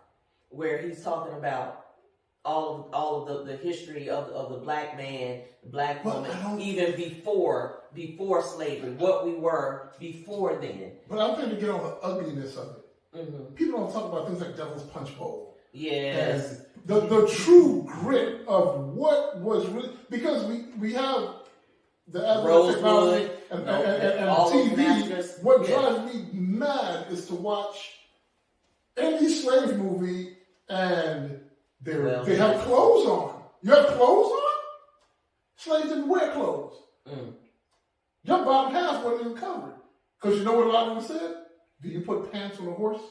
where he's talking about all of the history of the Black man, the Black woman, even before slavery, what we were before then. But I'm trying to get on the ugliness of it. People don't talk about things like Devil's Punch Bowl. Yes. And the true grit of what was really, because we have the advent of technology and TV. What drives me mad is to watch any slave movie and they have clothes on. You have clothes on? Slaves didn't wear clothes. Your bottom half wasn't even covered. Because you know what a lot of them said? Do you put pants on a horse?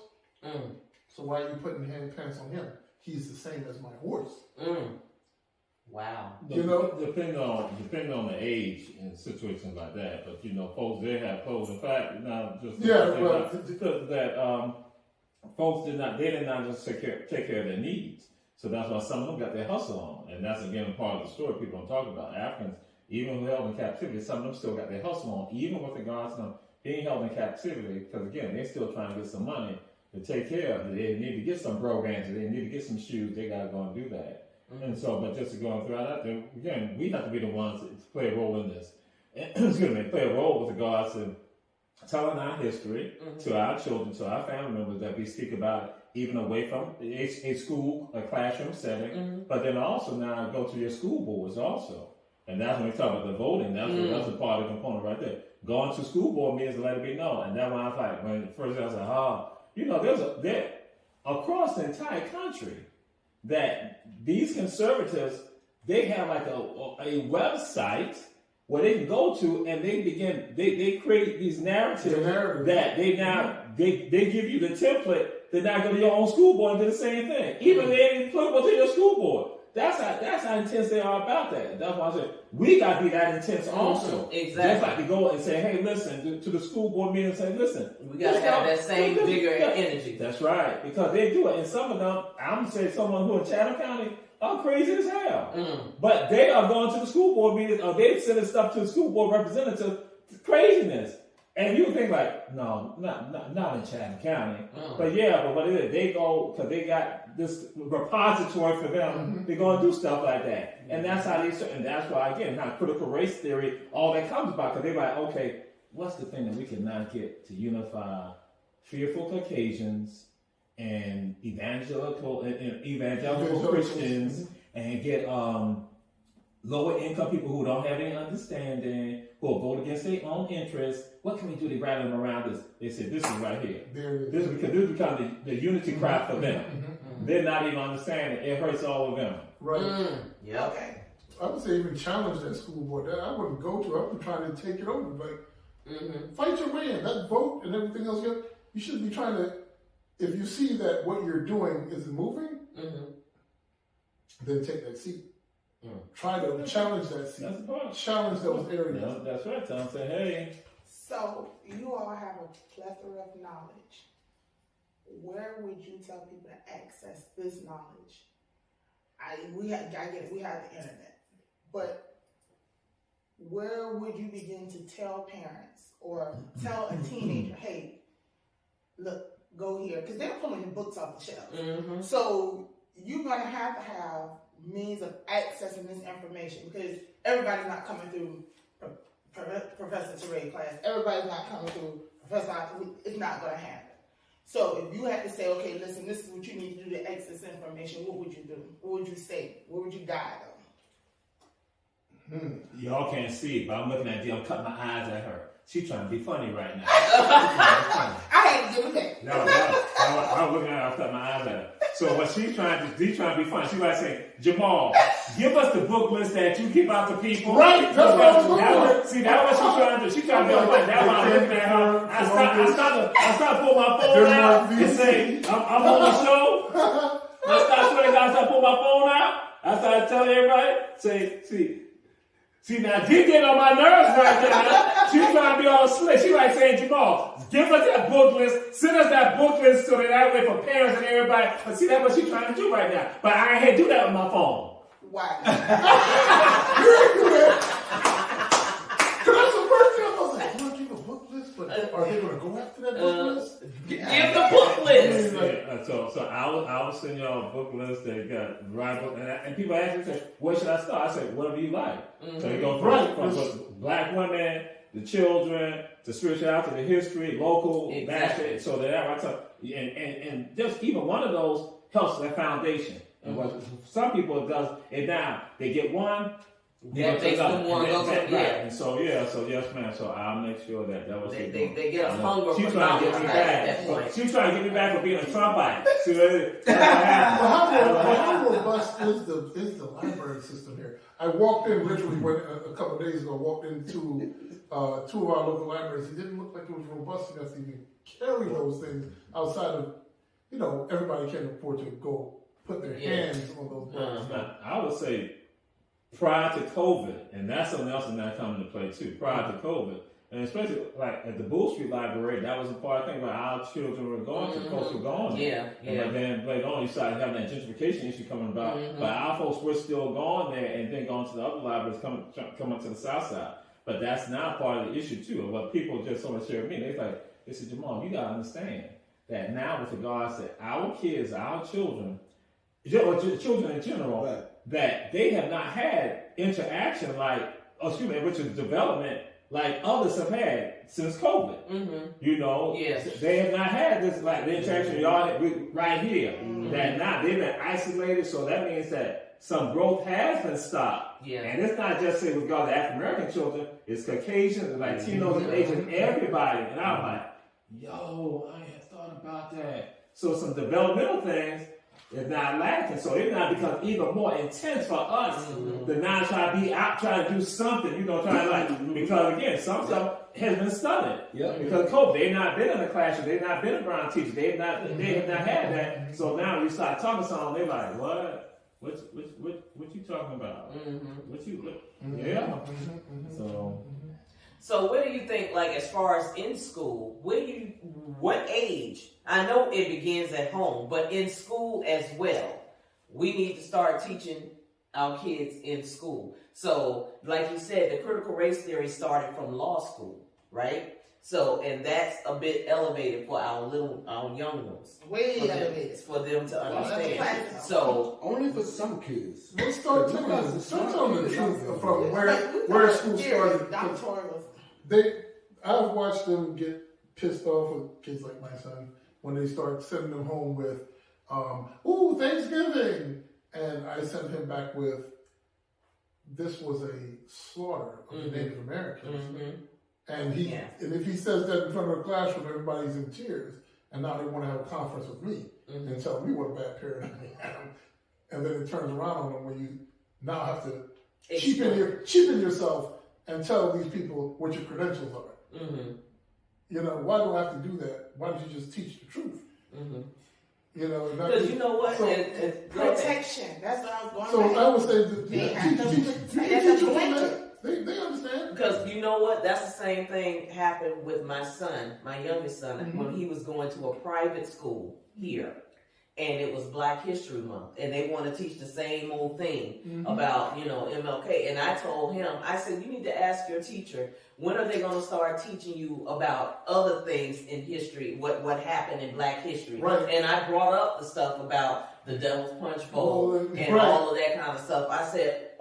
So why are you putting pants on him? He's the same as my horse. Wow. Depending on the age and situations like that, but folks they have clothes. In fact, now just folks did not just take care of their needs. So that's why some of them got their hustle on, and that's again part of the story people don't talk about. Africans, even who held in captivity, some of them still got their hustle on, even with regards to them being held in captivity, because again they're still trying to get some money to take care of it. They need to get some brogans, they need to get some shoes. They gotta go and do that. And so, but just to go through that, again, we have to be the ones to play a role in this. Play a role with regards to telling our history to our children, to our family members, that we speak about it, even away from a school, a classroom setting, but then also now go to your school boards also. And that's when we talk about the voting. That's a part of the component right there. Going to school board means to let it be known. And that's why I was like, when first I was like, there's across the entire country, that these conservatives, they have like a website where they can go to, and they create these narratives that they give you the template. They now go to your own school board and do the same thing. Even they ain't applicable to your school board. That's how intense they are about that. That's why I said we got to be that intense also. Exactly. Just like to go and say, hey, listen, to the school board meeting and say, listen. We got to have that same vigor and energy. That's right. Because they do it. And some of them, I'm going to say someone who in Chatham County are crazy as hell. But they are going to the school board meetings, or they sending stuff to the school board representative. Craziness. And you think like, no, not in Chatham County. But what it is, they go, because they got this repository for them, they're going to do stuff like that. And that's how and that's why, again, how critical race theory, all that comes about, because they're like, okay, what's the thing that we can now get to unify fearful Caucasians and evangelical Christians, and get lower income people who don't have any understanding, who will vote against their own interests. What can we do to rally them around this? They said, this is right here. This is become the unity cry for them. They're not even understanding. It hurts all of them. Right. Yeah. Okay. I would say even challenge that school board. That I wouldn't go to. I would be trying to take it over. Like, fight your way in. That vote and everything else. You should be trying to. If you see that what you're doing is moving, then take that seat. Try to challenge that seat. That's the part. Challenge those areas. Yeah, that's right. Tom said, hey. So you all have a plethora of knowledge. Where would you tell people to access this knowledge? I get it. We have the internet, but where would you begin to tell parents or tell a teenager, hey, look, go here, because they're pulling books off the shelf. So you're gonna have means of accessing this information, because everybody's not coming through Professor Teray class. Everybody's not coming through Professor. It's not going to happen. So if you had to say, okay, listen, this is what you need to do to access information, what would you do? What would you say? What would you guide them? Y'all can't see it, but I'm looking at you. I'm cutting my eyes at her. She's trying to be funny right now. I had to give it back. No, I was looking at her. I was cutting my eyes at her. So what she's trying to be funny. She's like saying, Jamal, give us the book list that you give out to people. Right. That's what I was looking at. See, that's what she's trying to do. She's trying to be funny. That's why I'm looking at her. I start to pull my phone out and say, I'm on the show. I start pulling my phone out. I started telling everybody, say, see, now she getting on my nerves right now. She's trying to be all slick. She like saying, Jamal, give us that book list. Send us that book list so that way for parents and everybody. But see, that's what she's trying to do right now. But I ain't had to do that with my phone. Why? You ain't do that. Because that's the first thing I was like, I'm going to give a book list, but are they going to go after that book list? Give the book list. So I will send y'all a book list that got right book, and people ask me, say, where should I start? I say, whatever you like. So they go from black women, the children, to spirituality, to history, local, national. So and just even one of those helps that foundation. And what some people it does it down. They get one. That takes them one. And so yes, ma'am. So I'll make sure that was. They get a hunger for She's trying to get me back. She's trying to get me back for being a Trumpite. How robust is the library system here? I walked in literally a couple of days ago. Walked into two of our local libraries. It didn't look like it was robust enough to even carry those things outside of, everybody can't afford to go put their hands on those books. I would say prior to COVID, and that's something else that's not coming into play too. Prior to COVID, and especially like at the Bull Street Library, that was a part of the thing where our children were going to, folks were going. Yeah, And then later on, you started having that gentrification issue coming about. But our folks were still going there, and then going to the other libraries coming to the south side. But that's not part of the issue too. Of what people just sort of share with me. They said, Jamal, you gotta understand that now with regards to our kids, our children, or children in general, Right. that they have not had interaction which is development like others have had since COVID. You know, Yes. they have not had this like the interaction y'all right here. That now they've been isolated, so that means that some growth has been stopped. Yeah. And it's not just say with regard to African American children, it's Caucasians, Latinos, and Asians, everybody. And I'm like, yo, I had thought about that. So some developmental things is not lacking. So it now becomes even more intense for us to now try to be out, trying to do something, because again, some stuff has been stunted. Yeah. Because COVID, they've not been in the classroom, they've not been around teachers, they have not had that. So now you start talking to someone, they're like, what? What you talking about? Yeah. So what do you think, like, as far as in school, what age? I know it begins at home, but in school as well, we need to start teaching our kids in school. So, like you said, the critical race theory started from law school, right? So, and that's a bit elevated for our young ones. Way elevated. For them to understand. Well, So, Only for some kids. Let's start telling the truth from where school started. Doctorals. I've watched them get pissed off with kids like my son when they start sending them home with, "Ooh, Thanksgiving," and I sent him back with, "This was a slaughter of the Native Americans." And if he says that in front of the classroom, everybody's in tears, and now they want to have a conference with me and tell me what a bad parent I am, and then it turns around on them when you now have to cheapen yourself and tell these people what your credentials are. You know, why do I have to do that? Why don't you just teach the truth? You know, because you know what? Protection. That's what I was going So to I would say they understand. Because you know what? That's the same thing happened with my son, my youngest son, when he was going to a private school here. And it was Black History Month. And they want to teach the same old thing about, MLK. And I told him, I said, you need to ask your teacher, when are they going to start teaching you about other things in history, what happened in Black history? Right. And I brought up the stuff about the Devil's Punch Bowl and all of that kind of stuff. I said,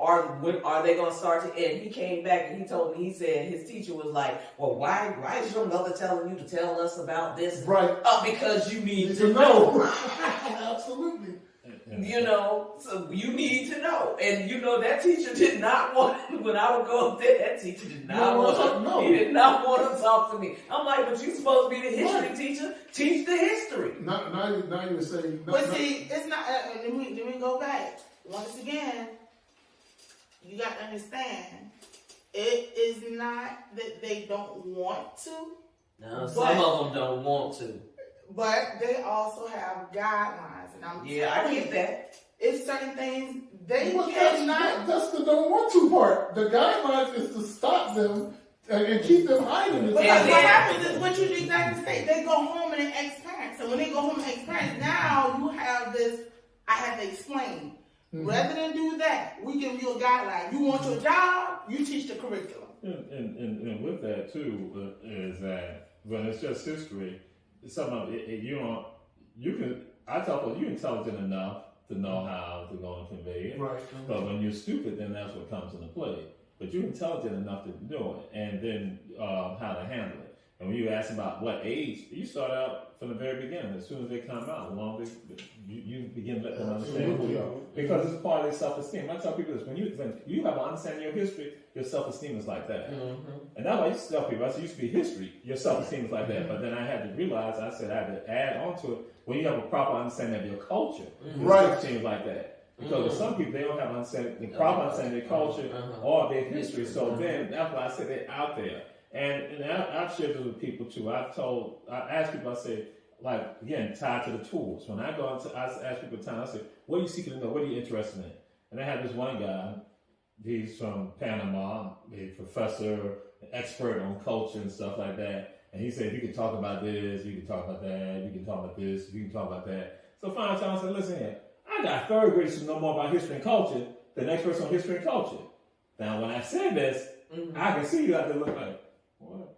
when are they going to start to? And he came back and he told me, he said his teacher was like, well, why is your mother telling you to tell us about this? Right. Because you need to know. Absolutely. So you need to know. And that teacher did not want, when I would go up there, that teacher did not want he did not want to talk to me. I'm like, but you're supposed to be the history teacher. Teach the history. Now you're saying. But see, it's not, let me go back. Once again, you got to understand, it is not that they don't want to. No, some of them don't want to. But they also have guidelines, and I get that. It's certain things they cannot. That's the don't want to part. The guidelines is to stop them and keep them hiding. Because what happens is what you exactly say. They go home and they ex-parent. So when they go home and ex-parent, now you have this. I have to explain. Rather than do that, we give you a guideline. You want your job, you teach the curriculum. And with that too is that when it's just history. Some of it, I tell people you're intelligent enough to know how to go and convey it. Right. But when you're stupid, then that's what comes into play. But you're intelligent enough to know it, and then how to handle it. And when you ask about what age, you start out from the very beginning. As soon as they come out, you begin to let them understand who you are. Because it's part of their self-esteem. I tell people this, when you have an understanding of your history, your self-esteem is like that. And that's why I used to tell people, I said, it used to be history, your self-esteem is like that. But then I had to realize, I said I had to add on to it, when you have a proper understanding of your culture, your self-esteem is like that. Because with some people, they don't have the proper understanding of their culture or their history. So then, that's why I said they're out there. And I've shared this with people too. I ask people, I say, like, again, tied to the tools. When I go into, I ask people time, I say, what are you seeking to know? What are you interested in? And I had this one guy, He's from Panama, a professor, an expert on culture and stuff like that. And he said, you can talk about this, you can talk about that, you can talk about this, you can talk about that. So finally, I said, listen here, I got third graders who know more about history and culture than experts on history and culture. Now, when I said this, I can see you out there looking like, what?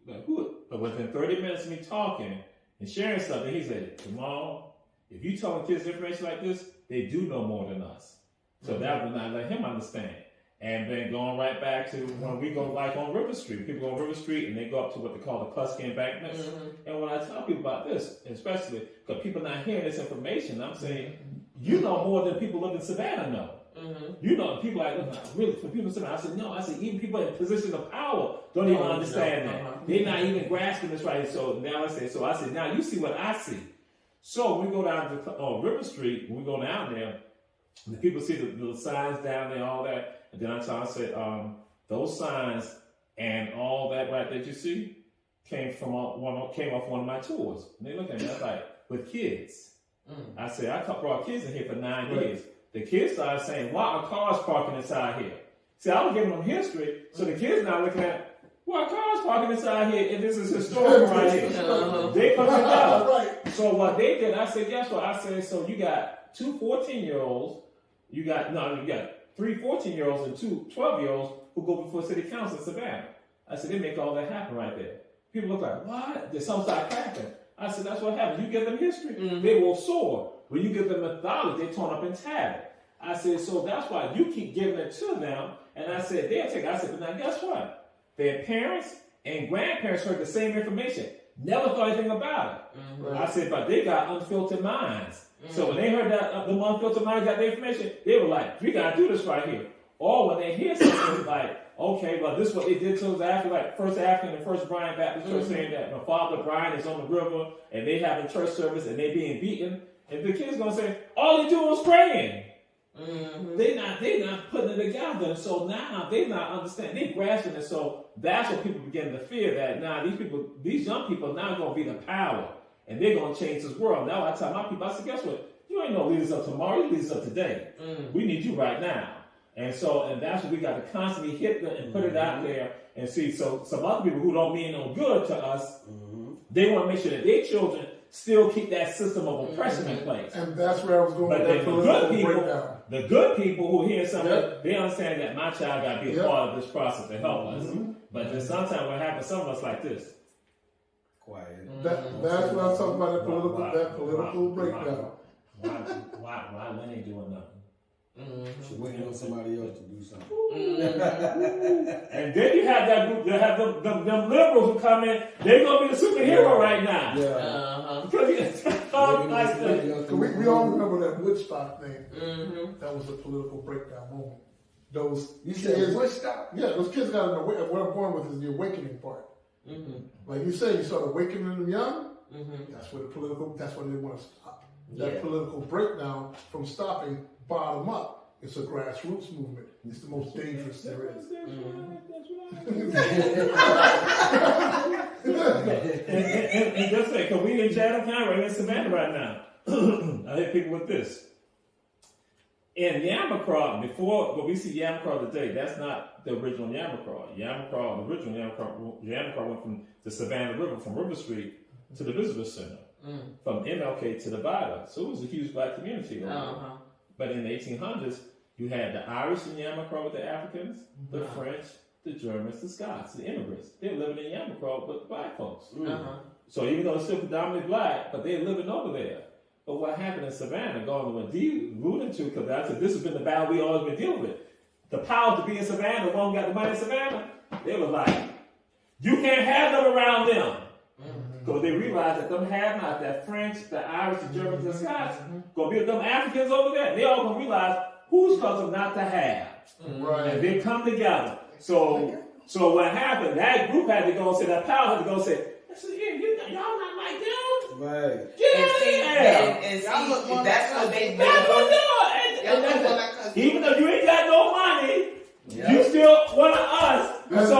Like, who? But within 30 minutes of me talking and sharing something, he said, Jamal, if you tell kids information like this, they do know more than us. So that would not let him understand. And then going right back to when we go like on River Street, people go on River Street and they go up to what they call the Clusker embankments. And when I tell people about this, especially because people not hearing this information, I'm saying, you know more than people live in Savannah know. You know, people like, really, for people in Savannah, I said, no, I said, even people in positions of power don't even understand that. They're not even grasping this right. So now I said, now you see what I see. So when we go down to River Street, when we go down there, the people see the little signs down there, all that. And then I said, those signs and all that right that you see came off one of my tours. And they look at me, I was like, with kids. I said, I brought kids in here for 9 years. The kids started saying, why are cars parking inside here? See, I was giving them history, so the kids now looking at, why are cars parking inside here if this is historical right here? They put it together. So what they did, I said, guess what? I said, so you got two 14-year-olds, you got 3 14-year-olds and 2 12-year-olds who go before city council in Savannah. I said, they make all that happen right there. People look like, what? There's some start cracking. I said, that's what happens. You give them history, they will soar. When you give them mythology, they torn up and tattered. I said, so that's why you keep giving it to them. And I said, they'll take it. I said, but now guess what? Their parents and grandparents heard the same information. Never thought anything about it. I said, but they got unfiltered minds. So when they heard that the unfiltered minds got the information, they were like, we got to do this right here. Or when they hear something like, okay, well, this is what they did to us after, like First African and First Bryan Baptist Church saying that my father Brian is on the river and they having church service and they being beaten. And the kid's going to say, all they do was praying. They not putting it together. So now they not understanding. They grasping it. So that's what people begin to fear that now these young people now going to be the power. And they're going to change this world. Now I tell my people, I said, guess what? You ain't no leaders up tomorrow. You leaders up today. We need you right now. And that's what we got to constantly hit and put it out there and see. So some other people who don't mean no good to us, they want to make sure that their children still keep that system of oppression in place. And that's where I was going but with that the good people who hear something, they understand that my child got to be a part of this process to help us. But then sometimes what happens, some of us like this. Quiet. That's what I'm talking about, that political breakdown. Why when ain't doing nothing? So waiting on somebody else to do something. And then you have that group, you have them liberals who come in, they're going to be the superhero right now. We all remember that Woodstock thing. That was a political breakdown moment. Those you said Woodstock? Yeah, those kids got an awakening. What I'm going with is the awakening part. Like you say, you start awakening them young. That's what they want to stop. That political breakdown from stopping bottom up. It's a grassroots movement. It's the most dangerous there is. And just say, because we in Chatham County, right in Savannah right now. I hit people with this. In Yamacraw, before, but we see Yamacraw today, that's not the original Yamacraw. The original Yamacraw went from the Savannah River, from River Street to the Visitor Center, from MLK to the Viaduct. So it was a huge black community over there. But in the 1800s, you had the Irish in Yamacraw with the Africans, the French, the Germans, the Scots, the immigrants. They were living in Yamacraw with black folks. So even though it's still predominantly black, but they're living over there. But what happened in Savannah, going to what Dee alluded to, because this has been the battle we always been dealing with. The power to be in Savannah, the one who got the money in Savannah, they was like, you can't have them around them. Because they realized that them have-nots, that French, the Irish, the Germans, the Scots, going to be them Africans over there. They all going to realize who's supposed to not to have. And they come together. So what happened, that group had to go and say, that power had to go and say, y'all not like them. Right. Get out of here. And see, that's what they do. Even though you ain't got no money, you still one of us. So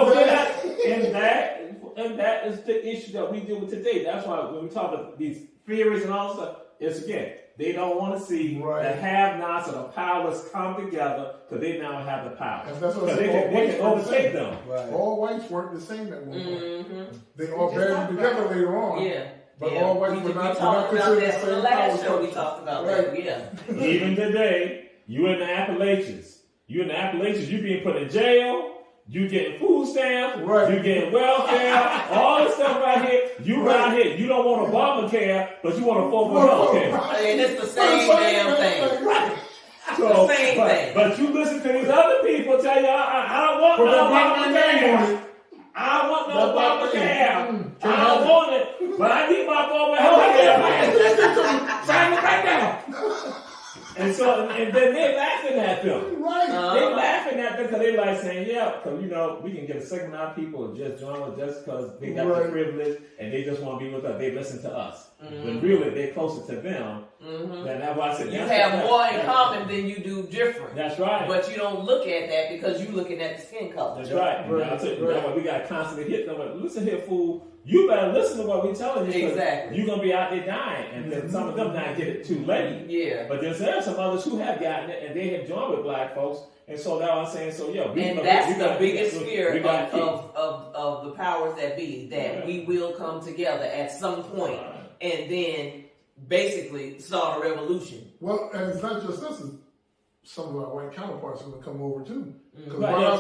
and that is the issue that we deal with today. That's why when we talk about these theories and all that stuff, it's again, They don't want to see the have-nots and the powerless come together because they now have the power. And that's what Because they can overtake them. Right. All whites weren't the same at one point. Mm-hmm. They all banded together later on. Yeah. But yeah. all whites we were not talked about considered that the on the same last power show. We structure. talked about Right. that. Yeah. Even today, you in the Appalachians. You in the Appalachians, you being put in jail. You getting food stamps, Right. you getting welfare, all this stuff right here. You right here, you don't want Obamacare, but you want affordable health care. And it's the same damn thing. So, The same thing. But you listen to these other people tell you, I don't want no Obamacare. I don't want no Obamacare. I don't want it, but I need my affordable health care. Sign it right now. And so, and then they're laughing at them. Right. They're laughing at them because they're like saying, yeah, because, we can get a second amount of people who just join us just because they got the privilege and they just want to be with us. They listen to us. When really they're closer to them. Then that's why I said, you have more in common than you do different. That's right. But you don't look at that because you're looking at the skin color. That's right. That's why we got to constantly hit them. Like, listen here, fool. You better listen to what we're telling you. Exactly. You're going to be out there dying. And then some of them not get it too late. Yeah. But there are some others who have gotten it and they have joined with black folks. And so that's what I'm saying. So, that's the biggest fear of the powers that be, that we will come together at some point and then basically start a revolution. Well, and it's not just us. Some of our white counterparts are going to come over too. That's what I'm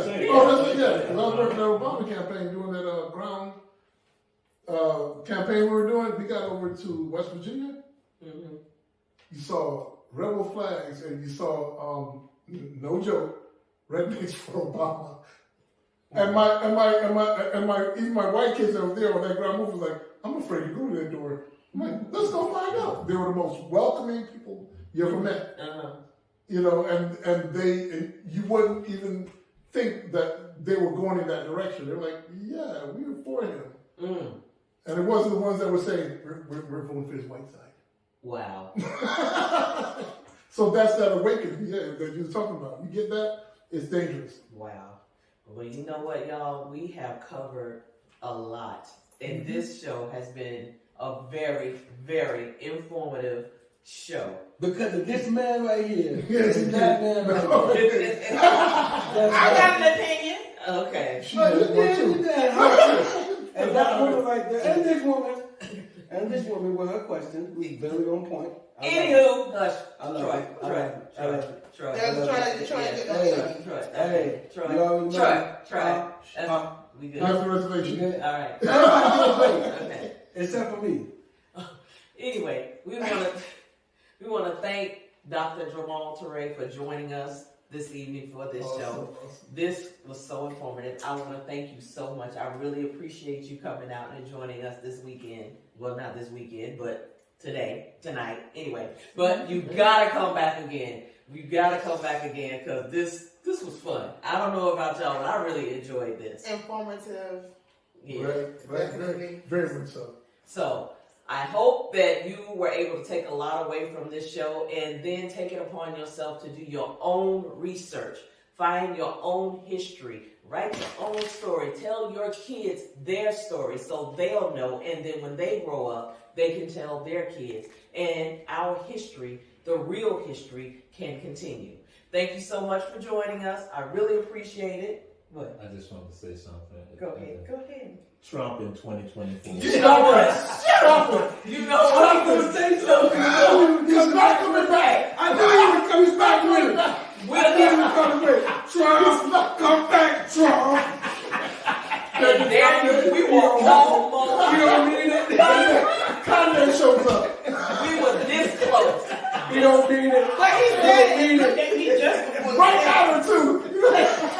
saying. Oh, that's yeah. Because I was working on the Obama campaign, doing that ground campaign we were doing. We got over to West Virginia. Mm-hmm. You saw rebel flags, and you saw, no joke, rednecks for Obama. And even my white kids that were there on that ground move was like, I'm afraid to go to that door. I'm like, let's go find out. They were the most welcoming people you ever met. And you wouldn't even think that they were going in that direction. They're like, yeah, we were for him. And it wasn't the ones that were saying, we're voting for his white side. Wow. So that's that awakening, that you were talking about. You get that? It's dangerous. Wow. Well, you know what, y'all? We have covered a lot. And this show has been a very, very informative show. Because of this man right here. And that man right here. I got an opinion. Okay. And that woman right there, and this woman with her question was very on point. Anywho, hush. I love it. Troy. We good. That's the reservation. All right. Okay. Except for me. Anyway, we want to thank Dr. Jamal Toure for joining us this evening for this show. Awesome. This was so informative. I want to thank you so much. I really appreciate you coming out and joining us this weekend. Well, not this weekend, but tonight, anyway. But you gotta come back again. You gotta come back again because this was fun. I don't know about y'all, but I really enjoyed this. Informative. Yeah. Right. Very much so. So I hope that you were able to take a lot away from this show and then take it upon yourself to do your own research. Find your own history. Write your own story. Tell your kids their story so they'll know. And then when they grow up, they can tell their kids. And our history, the real history, can continue. Thank you so much for joining us. I really appreciate it. What? I just wanted to say something. Go ahead. Trump in 2024. You know what? Shut up! You know what? I'm going to say something. He's not coming back. I knew he was coming back with it. We'll He was coming with it. Trump, come back, Trump. and there we will almost. You don't mean it? Kanye shows up. We were this close. You don't mean it. But he said he just was Right out of two.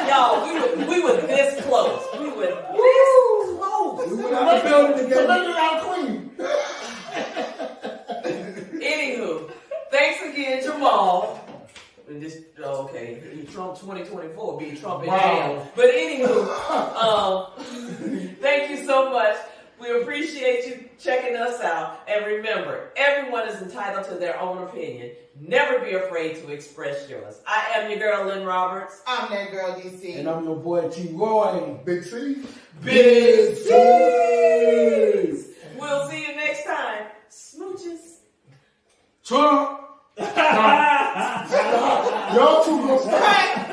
Y'all, we were this close. We were this close. We went out the building together. Selected our queen. Anywho, thanks again, Jamal. And this, Trump 2024 be Trump in jail. But anywho, thank you so much. We appreciate you checking us out. And remember, everyone is entitled to their own opinion. Never be afraid to express yours. I am your girl, Lynn Roberts. I'm that girl, DC. And I'm your boy, T. Roy. Big C. Big Cheese. We'll see you next time. Smooches. Trump. Y'all two gonna stop.